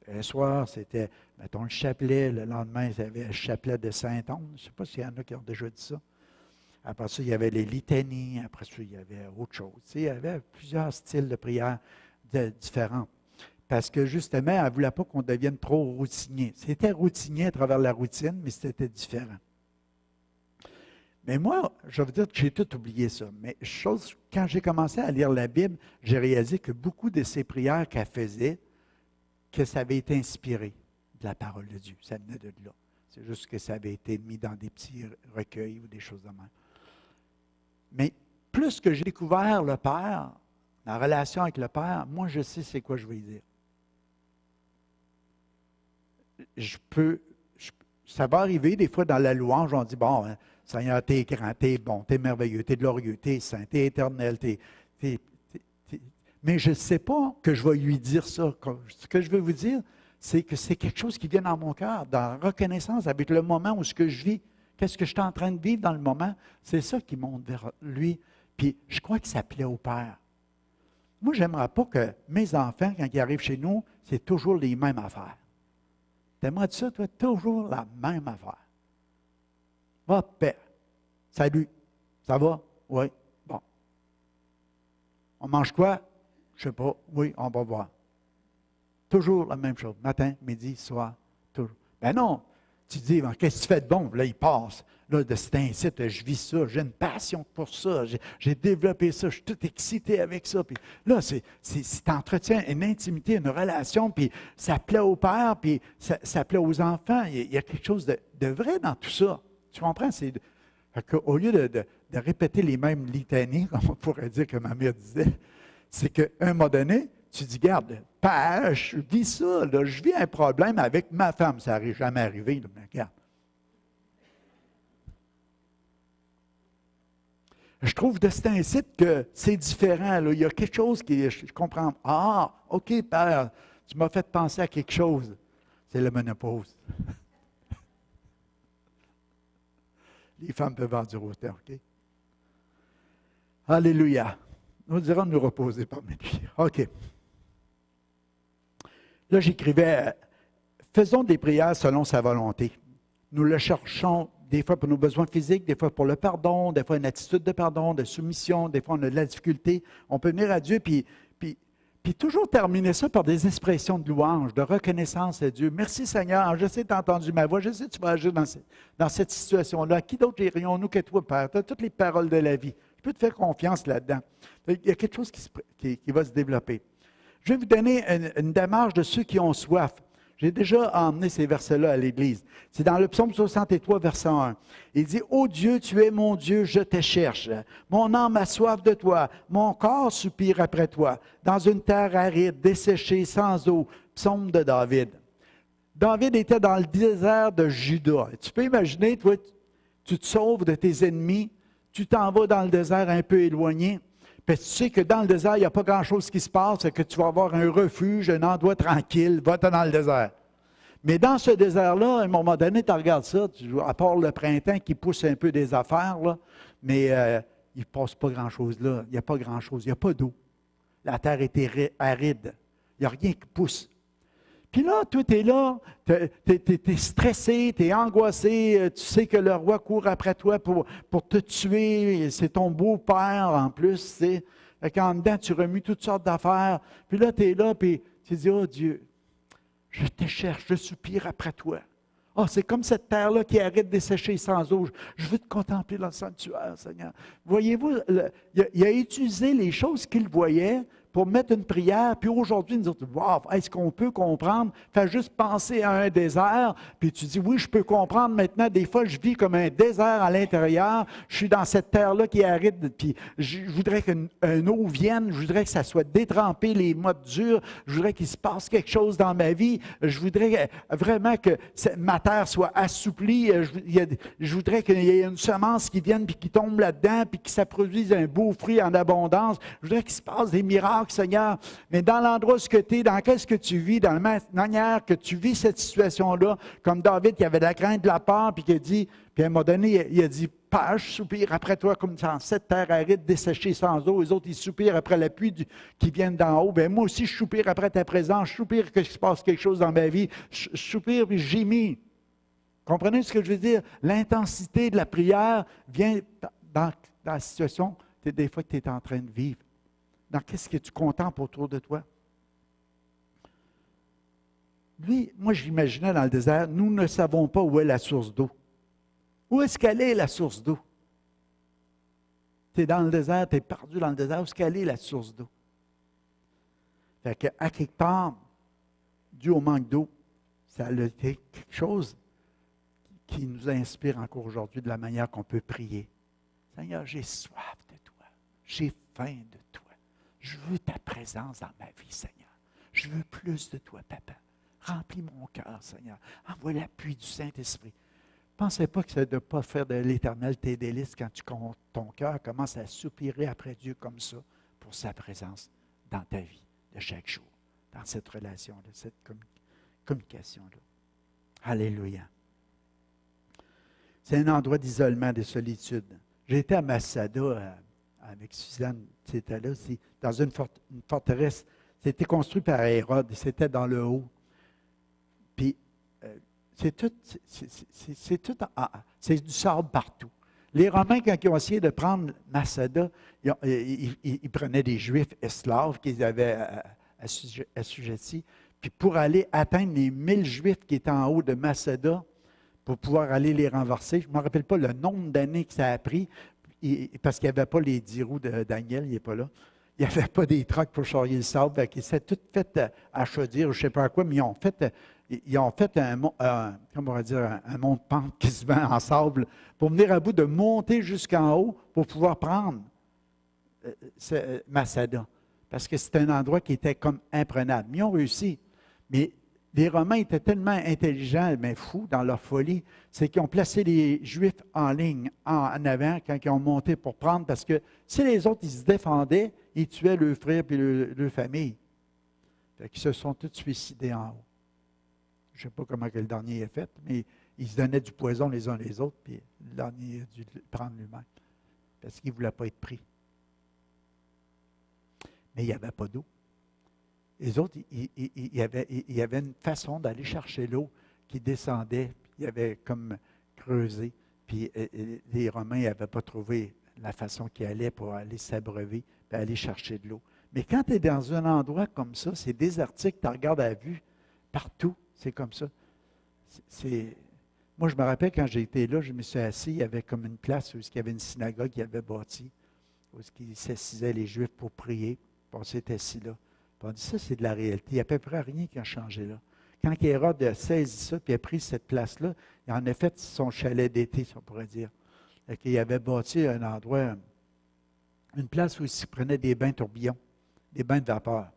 Un soir, c'était, mettons, le chapelet. Le lendemain, il y avait le chapelet de Saint-Onge. Je ne sais pas s'il y en a qui ont déjà dit ça. Après ça, il y avait les litanies. Après ça, il y avait autre chose. Tu sais, il y avait plusieurs styles de prières différents. Parce que, justement, elle ne voulait pas qu'on devienne trop routinier. C'était routinier à travers la routine, mais c'était différent. Mais moi, je veux dire que j'ai tout oublié ça. Mais quand j'ai commencé à lire la Bible, j'ai réalisé que beaucoup de ces prières qu'elle faisait, que ça avait été inspiré de la parole de Dieu. Ça venait de là. C'est juste que ça avait été mis dans des petits recueils ou des choses de même. Mais plus que j'ai découvert le Père, la relation avec le Père, moi, je sais c'est quoi je veux dire. Ça va arriver des fois dans la louange, on dit, bon, hein, Seigneur, t'es grand, t'es bon, t'es merveilleux, t'es glorieux, t'es saint, t'es éternel, mais je ne sais pas que je vais lui dire ça. Ce que je veux vous dire, c'est que c'est quelque chose qui vient dans mon cœur, dans la reconnaissance avec le moment où ce que je vis, qu'est-ce que je suis en train de vivre dans le moment, c'est ça qui monte vers lui. Puis je crois que ça plaît au Père. Moi, je n'aimerais pas que mes enfants, quand ils arrivent chez nous, c'est toujours les mêmes affaires. T'aimerais ça, toi, toujours la même affaire. Va, père. Salut. Ça va? Oui. Bon. On mange quoi? Je ne sais pas. Oui, on va voir. Toujours la même chose. Matin, midi, soir, toujours. Ben non. Tu dis, qu'est-ce que tu fais de bon? Là, il passe. Là, de cet incite, je vis ça. J'ai une passion pour ça. J'ai développé ça. Je suis tout excité avec ça. Puis là, tu entretiens une intimité, une relation, puis ça plaît au père, puis ça plaît aux enfants. Il y a quelque chose de vrai dans tout ça. Tu comprends? Au lieu de répéter les mêmes litanies, comme on pourrait dire que ma mère disait, c'est qu'à un moment donné, tu dis, garde, père, je vis ça, là, je vis un problème avec ma femme. Ça n'arrive jamais arrivé, là, mais regarde. Je trouve de cet incite que c'est différent. Là. Il y a quelque chose qui, je comprends. Ah, OK, père, tu m'as fait penser à quelque chose. C'est la ménopause. Les femmes peuvent en dire autant, OK? Alléluia. Nous dirons de nous reposer parmi lui. OK. Là, j'écrivais, faisons des prières selon sa volonté. Nous le cherchons des fois pour nos besoins physiques, des fois pour le pardon, des fois une attitude de pardon, de soumission, des fois on a de la difficulté. On peut venir à Dieu puis toujours terminer ça par des expressions de louange, de reconnaissance à Dieu. Merci Seigneur, je sais que tu as entendu ma voix, je sais que tu vas agir dans cette situation-là. Qui d'autre irions-nous que toi, Père? Tu as toutes les paroles de la vie. Je peux te faire confiance là-dedans. Il y a quelque chose qui va se développer. Je vais vous donner une démarche de ceux qui ont soif. J'ai déjà emmené ces versets-là à l'Église. C'est dans le psaume 63, verset 1. Il dit, « Ô Dieu, tu es mon Dieu, je te cherche. Mon âme a soif de toi. Mon corps soupire après toi. Dans une terre aride, desséchée, sans eau. » Psaume de David. David était dans le désert de Juda. Tu peux imaginer, toi, tu te sauves de tes ennemis, tu t'en vas dans le désert un peu éloigné. Puis tu sais que dans le désert, il n'y a pas grand-chose qui se passe, que tu vas avoir un refuge, un endroit tranquille, va-t'en dans le désert. Mais dans ce désert-là, à un moment donné, tu regardes ça, à part le printemps qui pousse un peu des affaires, là, mais il ne passe pas grand-chose là. Il n'y a pas grand-chose, il n'y a pas d'eau. La terre est aride. Il n'y a rien qui pousse. Puis là, toi, tu es là, tu es stressé, tu es angoissé, tu sais que le roi court après toi pour te tuer, c'est ton beau-père en plus, tu sais. En dedans, tu remues toutes sortes d'affaires. Puis là, tu es là, puis tu dis, « Oh Dieu, je te cherche, je soupire après toi. » Oh, c'est comme cette terre-là qui arrête de dessécher sans eau. Je veux te contempler dans le sanctuaire, Seigneur. Voyez-vous, il a utilisé les choses qu'il voyait pour mettre une prière, puis aujourd'hui, nous disons, wow, est-ce qu'on peut comprendre? Fais juste penser à un désert, puis tu dis, oui, je peux comprendre maintenant, des fois, je vis comme un désert à l'intérieur, je suis dans cette terre-là qui est aride, puis je voudrais qu'une eau vienne, je voudrais que ça soit détrempé, les mottes dures, je voudrais qu'il se passe quelque chose dans ma vie, je voudrais vraiment que ma terre soit assouplie, je voudrais qu'il y ait une semence qui vienne, puis qui tombe là-dedans, puis que ça produise un beau fruit en abondance, je voudrais qu'il se passe des miracles, Seigneur, mais dans l'endroit où tu es, dans qu'est-ce que tu vis, dans la manière que tu vis cette situation-là, comme David qui avait de la crainte, de la peur, puis qui a dit, puis à un moment donné, il a dit, « Père, je soupire après toi comme dans cette terre aride, desséchée sans eau. » Les autres, ils soupirent après la pluie qui vient d'en haut. Bien, moi aussi, je soupire après ta présence, je soupire qu'il se passe quelque chose dans ma vie, je soupire puis je gémis. Comprenez ce que je veux dire? L'intensité de la prière vient dans la situation, des fois, que tu es en train de vivre. Dans qu'est-ce que tu contemples autour de toi? Lui, moi, j'imaginais dans le désert, nous ne savons pas où est la source d'eau. Où est-ce qu'elle est, la source d'eau? Tu es dans le désert, tu es perdu dans le désert, où est-ce qu'elle est, la source d'eau? Fait qu'à quelque part, dû au manque d'eau, ça a été quelque chose qui nous inspire encore aujourd'hui de la manière qu'on peut prier. Seigneur, j'ai soif de toi, j'ai faim de toi. Je veux ta présence dans ma vie, Seigneur. Je veux plus de toi, Papa. Remplis mon cœur, Seigneur. Envoie l'appui du Saint-Esprit. Ne pensez pas que ça ne doit pas faire de l'Éternel tes délices quand ton cœur commence à soupirer après Dieu comme ça pour sa présence dans ta vie de chaque jour, dans cette relation-là, cette communication-là. Alléluia. C'est un endroit d'isolement, de solitude. J'ai été à Masada, avec Suzanne, c'était là, c'est dans une forteresse. C'était construit par Hérode, c'était dans le haut. Puis, c'est du sable partout. Les Romains, quand ils ont essayé de prendre Masada, ils prenaient des Juifs esclaves qu'ils avaient assujettis, puis pour aller atteindre les 1000 Juifs qui étaient en haut de Masada, pour pouvoir aller les renverser. Je ne me rappelle pas le nombre d'années que ça a pris, parce qu'il n'y avait pas les 10 roues de Daniel, il n'est pas là. Il n'y avait pas des trocs pour charrier le sable. Ils s'est tout fait à chaudir, je ne sais pas quoi, mais ils ont fait un mont de pente qui se vend en sable pour venir à bout de monter jusqu'en haut pour pouvoir prendre Masada. Parce que c'était un endroit qui était comme imprenable. Mais ils ont réussi. Mais les Romains étaient tellement intelligents, mais fous dans leur folie, c'est qu'ils ont placé les Juifs en ligne, en avant, quand ils ont monté pour prendre, parce que si les autres, ils se défendaient, ils tuaient leurs frères et leur famille. Fait qu'ils se sont tous suicidés en haut. Je ne sais pas comment que le dernier est fait, mais ils se donnaient du poison les uns les autres, puis le dernier a dû le prendre lui-même, parce qu'il ne voulait pas être pris. Mais il n'y avait pas d'eau. Les autres, il y avait une façon d'aller chercher l'eau qui descendait. Il y avait comme creusé. Puis les Romains n'avaient pas trouvé la façon qu'ils allaient pour aller s'abreuver, puis aller chercher de l'eau. Mais quand tu es dans un endroit comme ça, c'est désertique, tu regardes à vue, partout, c'est comme ça. Moi, je me rappelle quand j'ai été là, je me suis assis, il y avait comme une place où il y avait une synagogue qui avait bâti, où ils s'assisaient les Juifs pour prier, puis on s'est assis là. Puis on dit, ça, c'est de la réalité. Il n'y a à peu près rien qui a changé là. Quand Hérode a saisi ça, puis a pris cette place-là, il en a fait son chalet d'été, si on pourrait dire. Il avait bâti un endroit, une place où il se prenait des bains tourbillons, des bains de vapeur.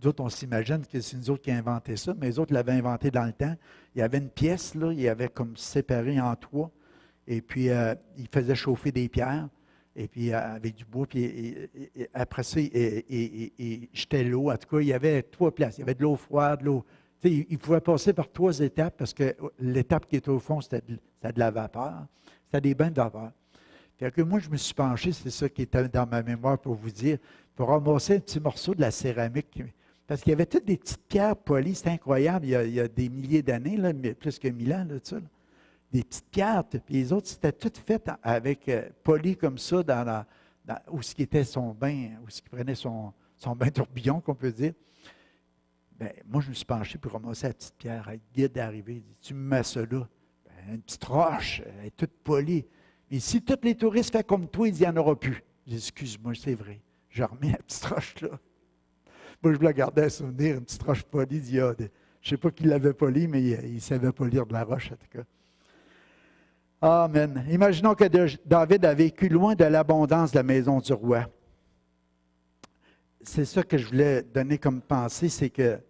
Nous autres, on s'imagine que c'est nous autres qui avons inventé ça, mais les autres l'avaient inventé dans le temps. Il y avait une pièce, là, il y avait comme séparé en trois, et puis il faisait chauffer des pierres, et puis avec du bois, puis après ça, il jetait l'eau. En tout cas, il y avait trois places. Il y avait de l'eau froide, de l'eau. Tu sais, il pouvait passer par trois étapes, parce que l'étape qui était au fond, c'était de la vapeur. C'était des bains de vapeur. Fait que moi, je me suis penché, c'est ça qui était dans ma mémoire pour vous dire, pour ramasser un petit morceau de la céramique. Parce qu'il y avait toutes des petites pierres polies, c'est incroyable, il y a des milliers d'années, là, plus que 1000 ans, là, ça, là. Des petites pierres, puis les autres, c'était toutes faites avec polies comme ça, où ce qui était son bain, où ce qui prenait son bain tourbillon, qu'on peut dire. Bien, moi, je me suis penché pour ramasser la petite pierre. Le guide est arrivé, il dit, tu me mets ça là. Ben, une petite roche, elle est toute polie. Mais si tous les touristes font comme toi, il dit, il n'y en aura plus. J'ai dit, excuse-moi, c'est vrai. Je remets la petite roche là. Moi, je me la gardais à souvenir, une petite roche polie. Je ne sais pas qui l'avait polie, mais il savait polir de la roche, en tout cas. Amen. Imaginons que David a vécu loin de l'abondance de la maison du roi. C'est ça que je voulais donner comme pensée, c'est que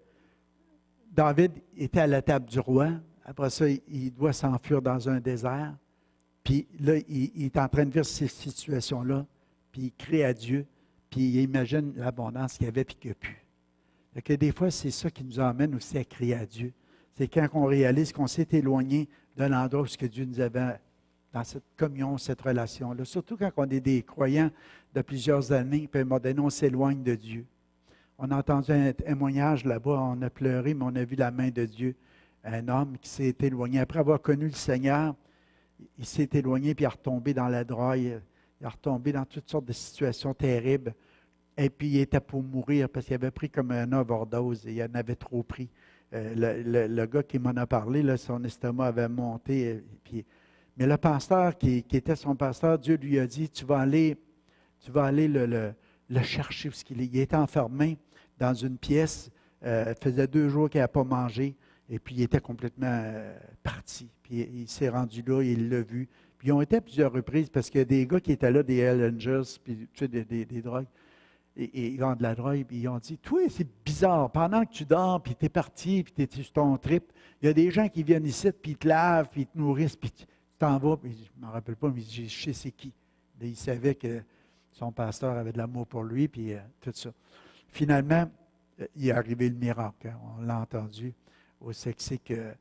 David était à la table du roi. Après ça, il doit s'enfuir dans un désert. Puis là, il est en train de vivre ces situations-là. Puis il crie à Dieu. Puis il imagine l'abondance qu'il y avait puis qu'il n'y a plus. Fait que des fois, c'est ça qui nous emmène aussi à crier à Dieu. C'est quand on réalise qu'on s'est éloigné de l'endroit où ce que Dieu nous avait dans cette communion, cette relation-là. Surtout quand on est des croyants de plusieurs années, puis à un moment donné, on s'éloigne de Dieu. On a entendu un témoignage là-bas, on a pleuré, mais on a vu la main de Dieu. Un homme qui s'est éloigné. Après avoir connu le Seigneur, il s'est éloigné puis il est retombé dans la drogue. Il est retombé dans toutes sortes de situations terribles. Et puis, il était pour mourir parce qu'il avait pris comme un overdose et il en avait trop pris. Le gars qui m'en a parlé, là, son estomac avait monté. Mais le pasteur qui était son pasteur, Dieu lui a dit, tu vas aller le chercher parce qu'il était enfermé dans une pièce. Faisait 2 jours qu'il n'avait pas mangé. Et puis, il était complètement parti. Puis, il s'est rendu là, il l'a vu. Puis, ils ont été à plusieurs reprises parce qu'il y a des gars qui étaient là, des Hells Angels, puis tu sais, des drogues. Et ils vendent de la drogue, puis ils ont dit, toi, c'est bizarre, pendant que tu dors, puis tu es parti, puis tu es sur ton trip, il y a des gens qui viennent ici, puis ils te lavent, puis ils te nourrissent, puis tu t'en vas, puis je ne me rappelle pas, mais je sais c'est qui. Mais il savait que son pasteur avait de l'amour pour lui, puis tout ça. Finalement, il est arrivé le miracle, hein, on l'a entendu, au c'est que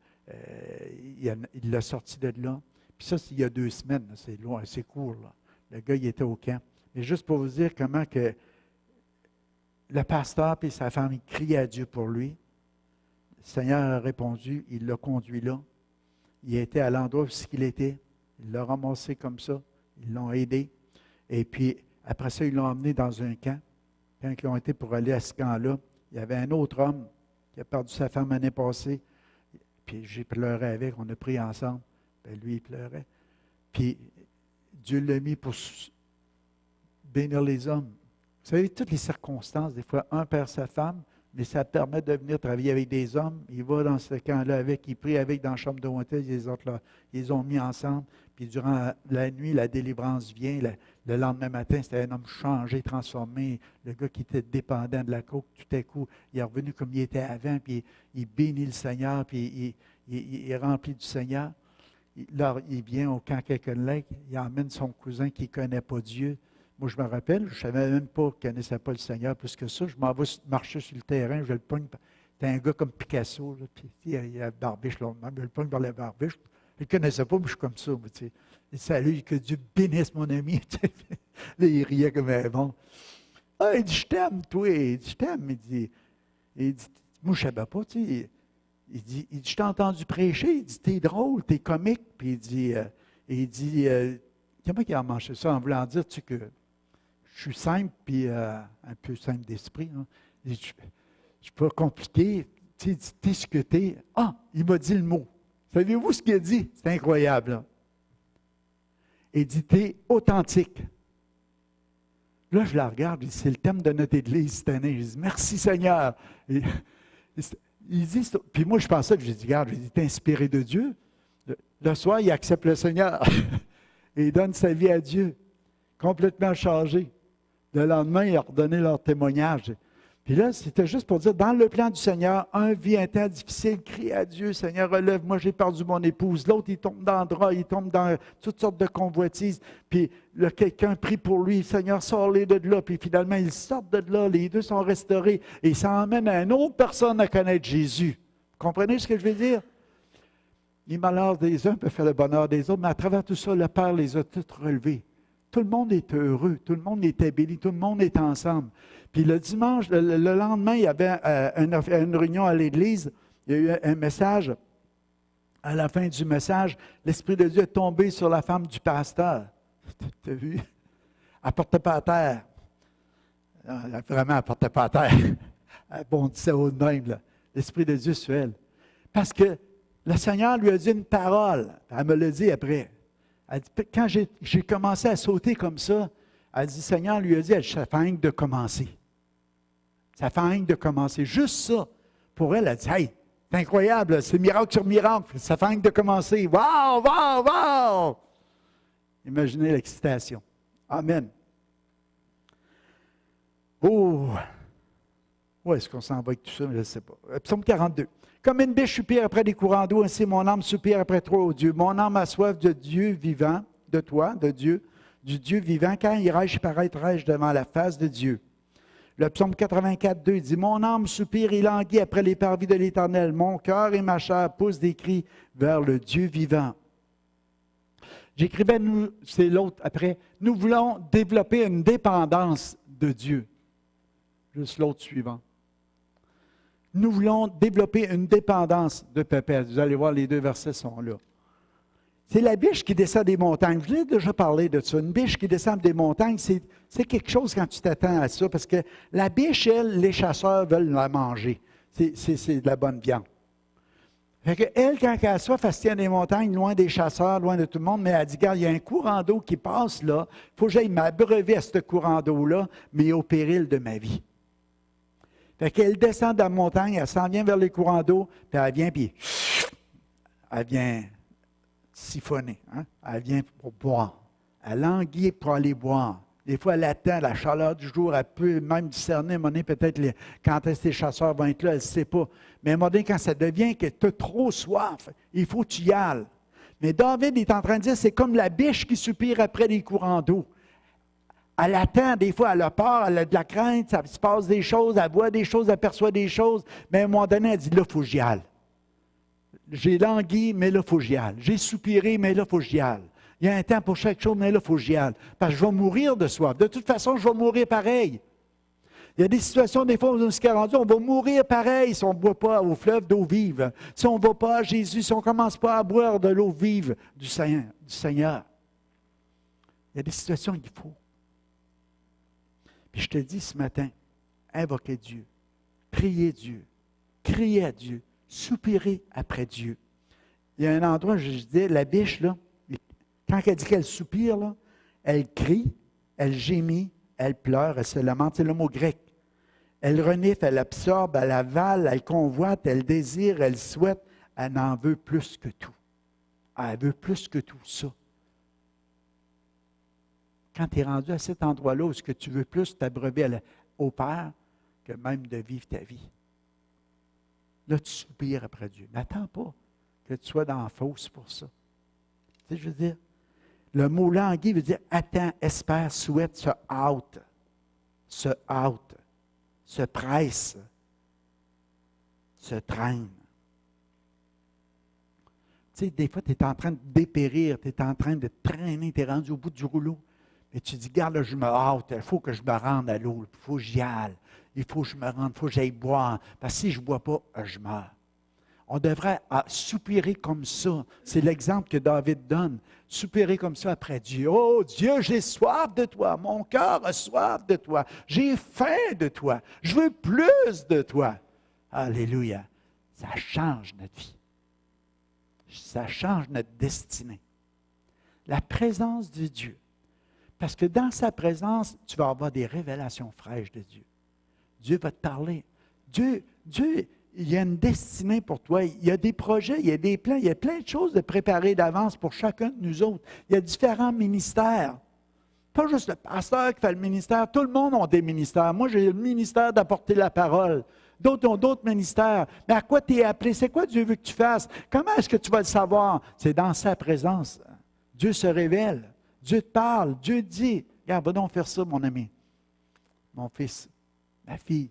il l'a sorti de là. Puis ça, c'est il y a 2 semaines, c'est loin, c'est court, là. Le gars, il était au camp. Mais juste pour vous dire comment que le pasteur et sa femme, ils crient à Dieu pour lui. Le Seigneur a répondu, il l'a conduit là. Il était à l'endroit où il était. Il l'a ramassé comme ça. Ils l'ont aidé. Et puis, après ça, ils l'ont emmené dans un camp. Quand ils ont été pour aller à ce camp-là, il y avait un autre homme qui a perdu sa femme l'année passée. Puis j'ai pleuré avec, on a prié ensemble. Bien, lui, il pleurait. Puis Dieu l'a mis pour bénir les hommes. Vous savez, toutes les circonstances, des fois, un perd sa femme, mais ça permet de venir travailler avec des hommes. Il va dans ce camp-là avec, il prie avec dans la chambre de hôtel, les autres là, ils les ont mis ensemble. Puis durant la nuit, la délivrance vient. Le lendemain matin, c'était un homme changé, transformé. Le gars qui était dépendant de la coke, tout à coup, il est revenu comme il était avant, puis il bénit le Seigneur, puis il est rempli du Seigneur. Là, il vient au camp Caken Lake, il emmène son cousin qui ne connaît pas Dieu. Moi, je me rappelle, je ne savais même pas qu'il ne connaissait pas le Seigneur plus que ça. Je m'en vais marcher sur le terrain, je le pogne. C'était un gars comme Picasso, là, puis il a la barbiche là, je le pogne par la barbiche. Il ne connaissait pas, mais je suis comme ça. Mais, tu sais. Et salut, que Dieu bénisse mon ami. Là, il riait comme un bon. Ah, il dit, je t'aime, toi. Il dit, je t'aime. Il dit, moi, je ne savais pas, tu sais. Il dit, je t'ai entendu prêcher. Il dit, t'es drôle, t'es comique. Puis il dit, Et il dit, comment il a mangé ça en voulant dire, tu sais, que je suis simple, puis un peu simple d'esprit. Hein. Je ne suis pas compliqué. Tu sais, t'es ce que t'es. Ah, il m'a dit le mot. Savez-vous ce qu'il a dit? C'est incroyable. Là. Il dit, t'es authentique. Là, je la regarde, c'est le thème de notre Église cette année. Je dis, merci Seigneur. Et, il dit, puis moi, je pensais, je dis, regarde, t'es inspiré de Dieu. Le soir, il accepte le Seigneur. Et il donne sa vie à Dieu. Complètement changé. Le lendemain, il a redonné leur témoignage. Puis là, c'était juste pour dire, dans le plan du Seigneur, un vit un temps difficile, crie à Dieu, Seigneur, relève-moi, j'ai perdu mon épouse. L'autre, il tombe dans le drap, il tombe dans toutes sortes de convoitises. Puis là, quelqu'un prie pour lui, Seigneur, sors-les de là. Puis finalement, ils sortent de là, les deux sont restaurés. Et ça emmène à une autre personne à connaître Jésus. Vous comprenez ce que je veux dire? Les malheurs des uns peuvent faire le bonheur des autres, mais à travers tout ça, le Père les a tous relevés. Tout le monde est heureux, tout le monde est béni, tout le monde est ensemble. Puis le dimanche, le lendemain, il y avait une réunion à l'église, il y a eu un message. À la fin du message, l'Esprit de Dieu est tombé sur la femme du pasteur. Tu as vu? Elle ne portait pas à terre. Vraiment, elle ne portait pas à terre. Elle bondissait au même, là. L'Esprit de Dieu sur elle. Parce que le Seigneur lui a dit une parole. Elle me l'a dit après. Elle dit, quand j'ai commencé à sauter comme ça, elle dit, Seigneur lui a dit, ça fait rien que de commencer. Ça fait rien que de commencer. Juste ça. Pour elle, elle dit, hey, c'est incroyable, c'est miracle sur miracle. Ça fait rien que de commencer. Wow, wow, wow! Imaginez l'excitation. Amen. Oh! Où est-ce qu'on s'en va avec tout ça? Je ne sais pas. Psaume 42. Comme une biche soupire après des courants d'eau, ainsi mon âme soupire après toi, ô Dieu. Mon âme a soif de Dieu vivant, de toi, de Dieu, du Dieu vivant. Quand irai-je paraîtrai-je devant la face de Dieu? Le psaume 84, 2 dit, mon âme soupire et languit après les parvis de l'Éternel. Mon cœur et ma chair poussent des cris vers le Dieu vivant. J'écrivais, c'est l'autre après, nous voulons développer une dépendance de Dieu. Juste l'autre suivant. Nous voulons développer une dépendance de Pépère. Vous allez voir, les deux versets sont là. C'est la biche qui descend des montagnes. Je vous ai déjà parlé de ça. Une biche qui descend des montagnes, c'est quelque chose quand tu t'attends à ça, parce que la biche, elle, les chasseurs veulent la manger. C'est de la bonne viande. Fait que elle, quand elle a soif, elle se tient des montagnes, loin des chasseurs, loin de tout le monde, mais elle dit, regarde, il y a un courant d'eau qui passe là, il faut que j'aille m'abreuver à ce courant d'eau-là, mais au péril de ma vie. Fait qu'elle descend de la montagne, elle s'en vient vers les courants d'eau, puis elle vient, puis elle vient siphonner. Hein? Elle vient pour boire. Elle languit pour aller boire. Des fois, elle attend la chaleur du jour. Elle peut même discerner, à un moment donné, peut-être quand est-ce que les chasseurs vont être là, elle ne sait pas. Mais à un moment donné, quand ça devient que tu as trop soif, il faut que tu y ailles. Mais David est en train de dire, c'est comme la biche qui soupire après les courants d'eau. Elle attend, des fois, elle a peur, elle a de la crainte, ça se passe des choses, elle voit des choses, elle perçoit des choses, mais à un moment donné, elle dit, là, il faut que j'y aille. J'ai langui, mais là, il faut que j'y aille. J'ai soupiré, mais là, il faut que j'y aille. Il y a un temps pour chaque chose, mais là, il faut que j'y aille. Parce que je vais mourir de soif. De toute façon, je vais mourir pareil. Il y a des situations, des fois, où on s'est rendu, on va mourir pareil si on ne boit pas au fleuve d'eau vive. Si on ne va pas à Jésus, si on ne commence pas à boire de l'eau vive du Seigneur. Il y a des situations qu'il faut. Puis je te dis ce matin, invoquez Dieu, priez Dieu, criez à Dieu, soupirez après Dieu. Il y a un endroit où je disais, la biche, là, quand elle dit qu'elle soupire, là, elle crie, elle gémit, elle pleure, elle se lamente. C'est le mot grec. Elle renifle, elle absorbe, elle avale, elle convoite, elle désire, elle souhaite. Elle en veut plus que tout. Elle veut plus que tout ça. Quand tu es rendu à cet endroit-là où ce que tu veux plus t'abreuver au Père que même de vivre ta vie. Là, tu soupires après Dieu. Mais attends pas que tu sois dans la fosse pour ça. Tu sais, je veux dire, le mot languir veut dire attends, espère, souhaite, se hâte, se presse, se traîne. Tu sais, des fois, tu es en train de dépérir, tu es en train de traîner, tu es rendu au bout du rouleau. Et tu dis, regarde, là, je me hâte, il faut que je me rende à l'eau, il faut que j'y aille, il faut que je me rende, il faut que j'aille boire, parce que si je ne bois pas, je meurs. On devrait soupirer comme ça. C'est l'exemple que David donne. Soupirer comme ça après Dieu. Oh Dieu, j'ai soif de toi. Mon cœur a soif de toi. J'ai faim de toi. Je veux plus de toi. Alléluia. Ça change notre vie. Ça change notre destinée. La présence de Dieu. Parce que dans sa présence, tu vas avoir des révélations fraîches de Dieu. Dieu va te parler. Dieu, il y a une destinée pour toi. Il y a des projets, il y a des plans, il y a plein de choses de préparer d'avance pour chacun de nous autres. Il y a différents ministères. Pas juste le pasteur qui fait le ministère. Tout le monde a des ministères. Moi, j'ai le ministère d'apporter la parole. D'autres ont d'autres ministères. Mais à quoi tu es appelé? C'est quoi Dieu veut que tu fasses? Comment est-ce que tu vas le savoir? C'est dans sa présence. Dieu se révèle. Dieu te parle. Dieu te dit, regarde, va donc faire ça, mon ami, mon fils, ma fille.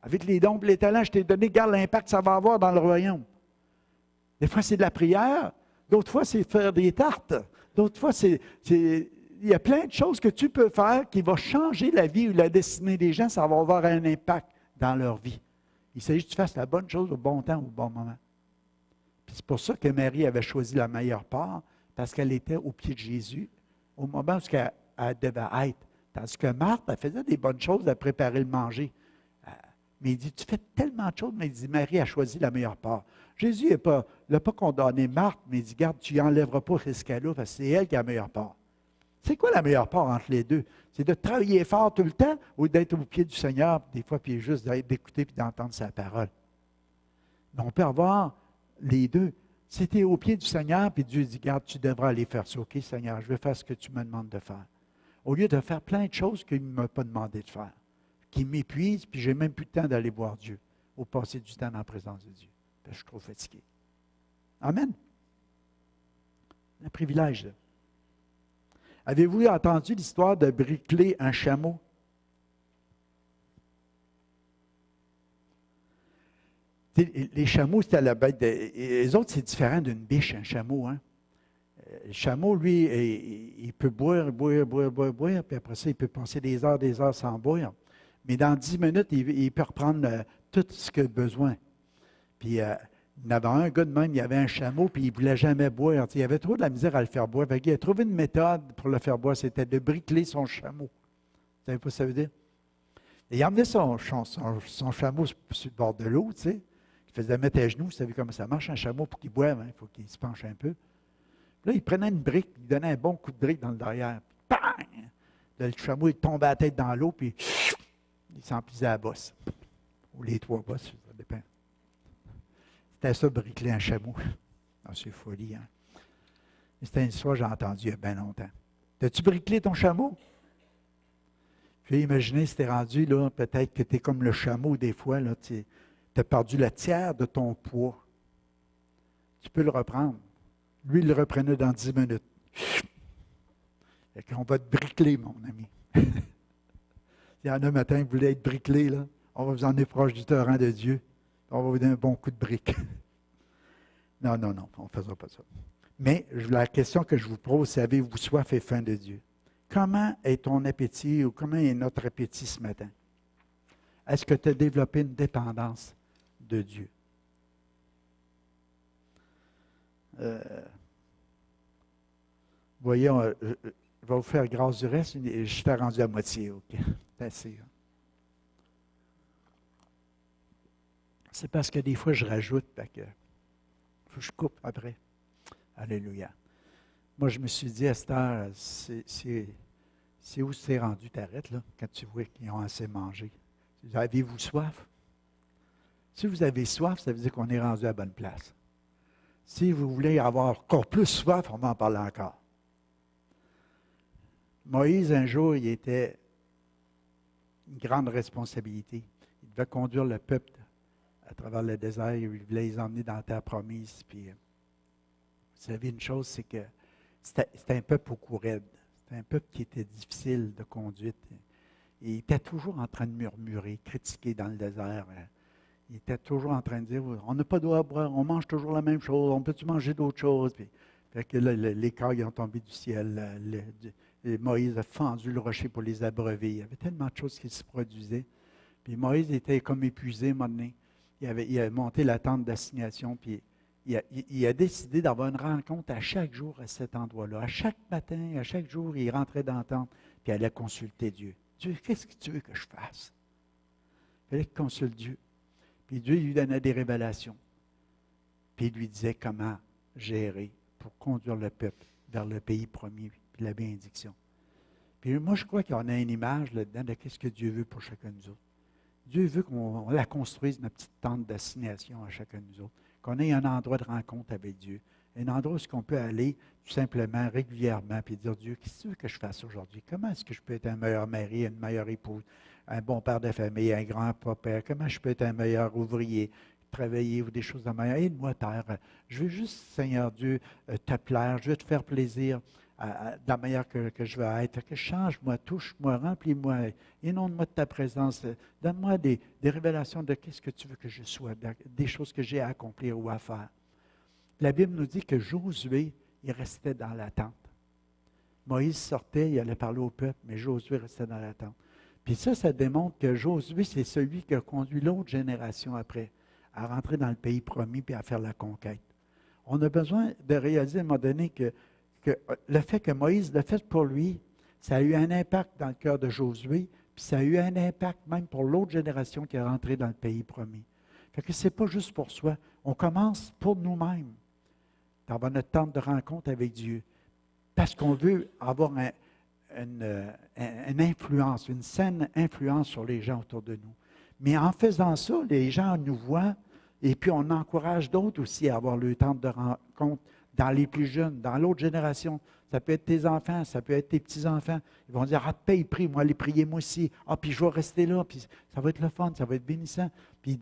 Avec les dons et les talents, je t'ai donné, regarde l'impact que ça va avoir dans le royaume. Des fois, c'est de la prière. D'autres fois, c'est faire des tartes. D'autres fois, il y a plein de choses que tu peux faire qui vont changer la vie ou la destinée des gens. Ça va avoir un impact dans leur vie. Il s'agit que tu fasses la bonne chose au bon temps, au bon moment. Puis c'est pour ça que Marie avait choisi la meilleure part, parce qu'elle était au pied de Jésus au moment où elle devait être. Tandis que Marthe, elle faisait des bonnes choses à préparer le manger. Mais il dit, tu fais tellement de choses, mais il dit, Marie a choisi la meilleure part. Jésus n'a pas condamné Marthe, mais il dit, garde, tu n'enlèveras pas ce qu'elle a, parce que c'est elle qui a la meilleure part. C'est quoi la meilleure part entre les deux? C'est de travailler fort tout le temps ou d'être au pied du Seigneur, des fois, puis juste d'écouter et d'entendre sa parole. Mais on peut avoir les deux. Si tu es au pied du Seigneur, puis Dieu dit, garde, tu devras aller faire ça. OK, Seigneur, je vais faire ce que tu me demandes de faire. Au lieu de faire plein de choses qu'il ne m'a pas demandé de faire, qui m'épuisent, puis je n'ai même plus le temps d'aller voir Dieu, ou passer du temps dans la présence de Dieu. Parce que je suis trop fatigué. Amen. Un privilège, là. Avez-vous entendu l'histoire de briqueler un chameau? Les chameaux, c'était la bête. Les autres, c'est différent d'une biche, un chameau. Hein? Le chameau, lui, il peut boire, puis après ça, il peut passer des heures sans boire. Mais dans 10 minutes, il peut reprendre tout ce qu'il a besoin. Puis, il y en avait un gars de même, il avait un chameau, puis il ne voulait jamais boire. Il avait trop de la misère à le faire boire. Il a trouvé une méthode pour le faire boire, c'était de briqueler son chameau. Vous savez pas ce que ça veut dire? Et il a emmené son chameau sur le bord de l'eau, tu sais. Il faisait mettre à genoux, vous savez comment ça marche, un chameau, pour qu'il boive, hein, il faut qu'il se penche un peu. Là, il prenait une brique, il donnait un bon coup de brique dans le derrière. Bang! Là, le chameau, il tombait la tête dans l'eau, puis il s'emplissait la bosse. Ou les 3 bosses, ça dépend. C'était ça, briqueler un chameau. Ah, c'est folie, hein? C'était une histoire que j'ai entendue il y a bien longtemps. T'as-tu briquelé ton chameau? Puis imaginez, si t'es rendu, là, peut-être que tu es comme le chameau, des fois, là, tu as perdu la tiers de ton poids. Tu peux le reprendre. Lui, il le reprenait dans 10 minutes. Fait qu'on va te briqueler, mon ami. Il y en a un matin qui voulait être briquelé, là. On va vous emmener proche du torrent de Dieu. On va vous donner un bon coup de brique. Non, on ne fera pas ça. Mais la question que je vous pose, c'est avez-vous soif et faim de Dieu? Comment est ton appétit ou comment est notre appétit ce matin? Est-ce que tu as développé une dépendance de Dieu? Voyez, je vais vous faire grâce du reste. Je suis rendu à moitié. OK. C'est assez. C'est parce que des fois, je rajoute. Faut que je coupe après. Alléluia. Moi, je me suis dit, à cette heure, c'est où c'est rendu, t'arrêtes, là, quand tu vois qu'ils ont assez mangé. Avez-vous soif? Si vous avez soif, ça veut dire qu'on est rendu à la bonne place. Si vous voulez avoir encore plus soif, on va en parler encore. Moïse, un jour, il était une grande responsabilité. Il devait conduire le peuple à travers le désert. Il voulait les emmener dans la terre promise. Puis, vous savez, une chose, c'est que c'était un peuple au cou raide. C'était un peuple qui était difficile de conduite. Il était toujours en train de murmurer, critiquer dans le désert. Il était toujours en train de dire, on n'a pas droit à boire, on mange toujours la même chose, on peut-tu manger d'autres choses? Puis, fait que là, les cailles ont tombé du ciel. Moïse a fendu le rocher pour les abreuver. Il y avait tellement de choses qui se produisaient. Puis Moïse était comme épuisé, à un moment donné. il a monté la tente d'assignation, puis il a décidé d'avoir une rencontre à chaque jour à cet endroit-là. À chaque matin, à chaque jour, il rentrait dans la tente, puis il allait consulter Dieu. Dieu, qu'est-ce que tu veux que je fasse? Il fallait qu'il consulte Dieu. Puis Dieu lui donnait des révélations. Puis il lui disait comment gérer pour conduire le peuple vers le pays promis, puis la bénédiction. Puis moi, je crois qu'on a une image là-dedans de ce que Dieu veut pour chacun de nous autres. Dieu veut qu'on la construise, notre petite tente d'assignation à chacun de nous autres, qu'on ait un endroit de rencontre avec Dieu, un endroit où on peut aller tout simplement, régulièrement, puis dire, Dieu, qu'est-ce que tu veux que je fasse aujourd'hui? Comment est-ce que je peux être un meilleur mari, une meilleure épouse, un bon père de famille, un grand papa? Comment je peux être un meilleur ouvrier, travailler ou des choses de meilleure? Aide-moi, Terre. Je veux juste, Seigneur Dieu, te plaire, je veux te faire plaisir de la manière que je veux être. Que change-moi, touche-moi, remplis-moi, inonde-moi de ta présence. Donne-moi des révélations de qu'est-ce que tu veux que je sois, des choses que j'ai à accomplir ou à faire. La Bible nous dit que Josué, il restait dans la tente. Moïse sortait, il allait parler au peuple, mais Josué restait dans la tente. Puis ça démontre que Josué, c'est celui qui a conduit l'autre génération après à rentrer dans le pays promis puis à faire la conquête. On a besoin de réaliser à un moment donné que le fait que Moïse l'a fait pour lui, ça a eu un impact dans le cœur de Josué, puis ça a eu un impact même pour l'autre génération qui est rentrée dans le pays promis. Fait que ce n'est pas juste pour soi. On commence pour nous-mêmes, d'avoir notre tente de rencontre avec Dieu, parce qu'on veut avoir une influence, une saine influence sur les gens autour de nous. Mais en faisant ça, les gens nous voient, et puis on encourage d'autres aussi à avoir leur tente de rencontre dans les plus jeunes, dans l'autre génération. Ça peut être tes enfants, ça peut être tes petits-enfants. Ils vont dire, paye, prie, moi, allez prier moi aussi. Puis je vais rester là, puis ça va être le fun, ça va être bénissant. Puis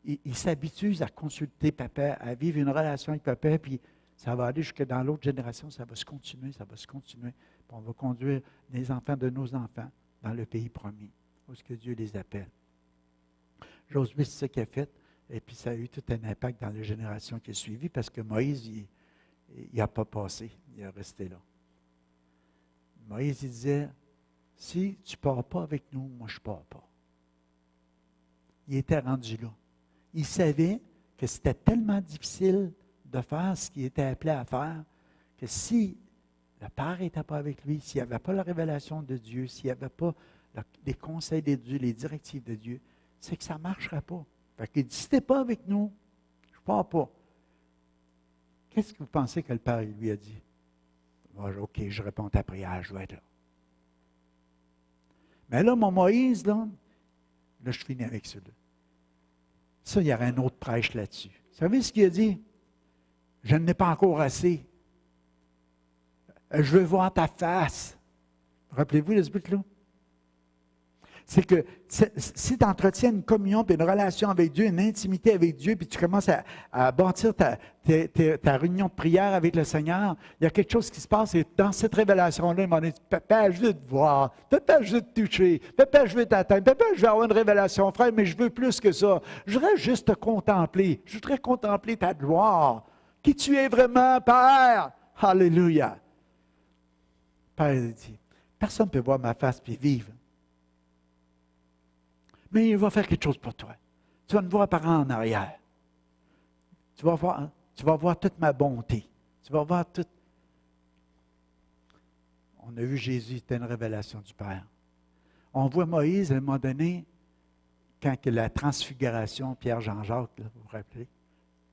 ils s'habituent à consulter papa, à vivre une relation avec papa, puis ça va aller jusque dans l'autre génération, ça va se continuer, ça va se continuer. Puis on va conduire les enfants de nos enfants dans le pays promis, où est-ce que Dieu les appelle. Josué, c'est ce qu'il a fait, et puis ça a eu tout un impact dans les générations qui ont suivi, parce que Moïse, il n'a pas passé, il est resté là. Moïse, il disait, si tu ne pars pas avec nous, moi je ne pars pas. Il était rendu là. Il savait que c'était tellement difficile de faire ce qu'il était appelé à faire, que si le Père n'était pas avec lui, s'il n'y avait pas la révélation de Dieu, s'il n'y avait pas les conseils de Dieu, les directives de Dieu, c'est que ça ne marcherait pas. Fait qu'il dit, si tu n'es pas avec nous, je ne pars pas. Qu'est-ce que vous pensez que le Père lui a dit? OK, je réponds à ta prière, je vais être là. Mais là, mon Moïse, là je finis avec ça. Ça, il y aurait un autre prêche là-dessus. Vous savez ce qu'il a dit? Je n'ai pas encore assez. Je veux voir ta face. Rappelez-vous de ce but-là? C'est que si tu entretiens une communion et une relation avec Dieu, une intimité avec Dieu, puis tu commences à bâtir ta réunion de prière avec le Seigneur, il y a quelque chose qui se passe et dans cette révélation-là, il m'a dit, papa, je veux te voir, papa, je veux te toucher, papa, je veux t'atteindre, papa, je veux avoir une révélation, frère, mais je veux plus que ça. Je voudrais juste te contempler, je voudrais contempler ta gloire, qui tu es vraiment, Père. Alléluia. Père dit, personne ne peut voir ma face puis vivre. Mais il va faire quelque chose pour toi. Tu vas me voir par en arrière. Tu vas voir toute ma bonté. Tu vas voir toute... On a vu Jésus, c'était une révélation du Père. On voit Moïse, à un moment donné, quand la transfiguration, Pierre, Jean-Jacques, vous vous rappelez?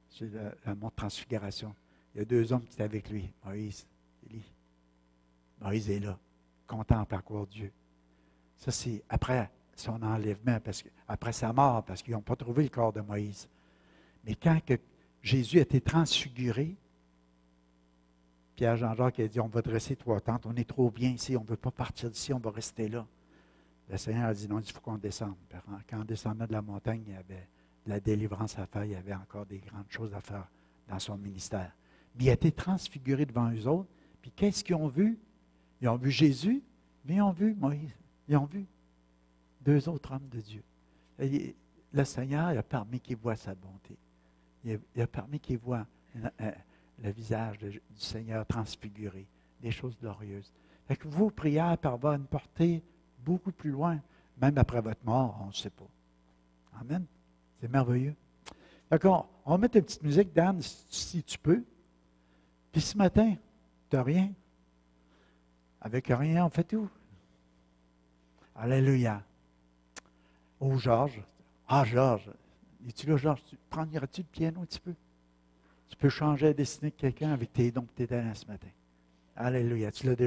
C'est le mot de transfiguration. Il y a 2 hommes qui étaient avec lui, Moïse, Élie. Moïse est là, contemple encore Dieu. Ça, c'est après son enlèvement, après sa mort, parce qu'ils n'ont pas trouvé le corps de Moïse. Mais quand Jésus a été transfiguré, Pierre Jean-Jacques a dit, on va dresser 3 tentes, on est trop bien ici, on ne veut pas partir d'ici, on va rester là. Le Seigneur a dit, non, il faut qu'on descende. Quand on descendait de la montagne, il y avait de la délivrance à faire, il y avait encore des grandes choses à faire dans son ministère. Mais il a été transfiguré devant eux autres, puis qu'est-ce qu'ils ont vu? Ils ont vu Jésus, mais ils ont vu Moïse, ils ont vu 2 autres hommes de Dieu. Et le Seigneur a permis qu'ils voient sa bonté. Il a permis qu'ils voient le visage du Seigneur transfiguré, des choses glorieuses. Fait que vos prières peuvent avoir une portée beaucoup plus loin, même après votre mort, on ne sait pas. Amen. C'est merveilleux. D'accord, on va mettre une petite musique, Dan, si tu peux. Puis ce matin, tu n'as rien. Avec rien, on fait tout. Alléluia. Oh, Georges. Ah, Georges. Es-tu là, Georges? Prendras-tu le piano un petit peu? Tu peux changer la destinée de quelqu'un avec tes dons que tes talents ce matin. Alléluia. Tu l'as déjà.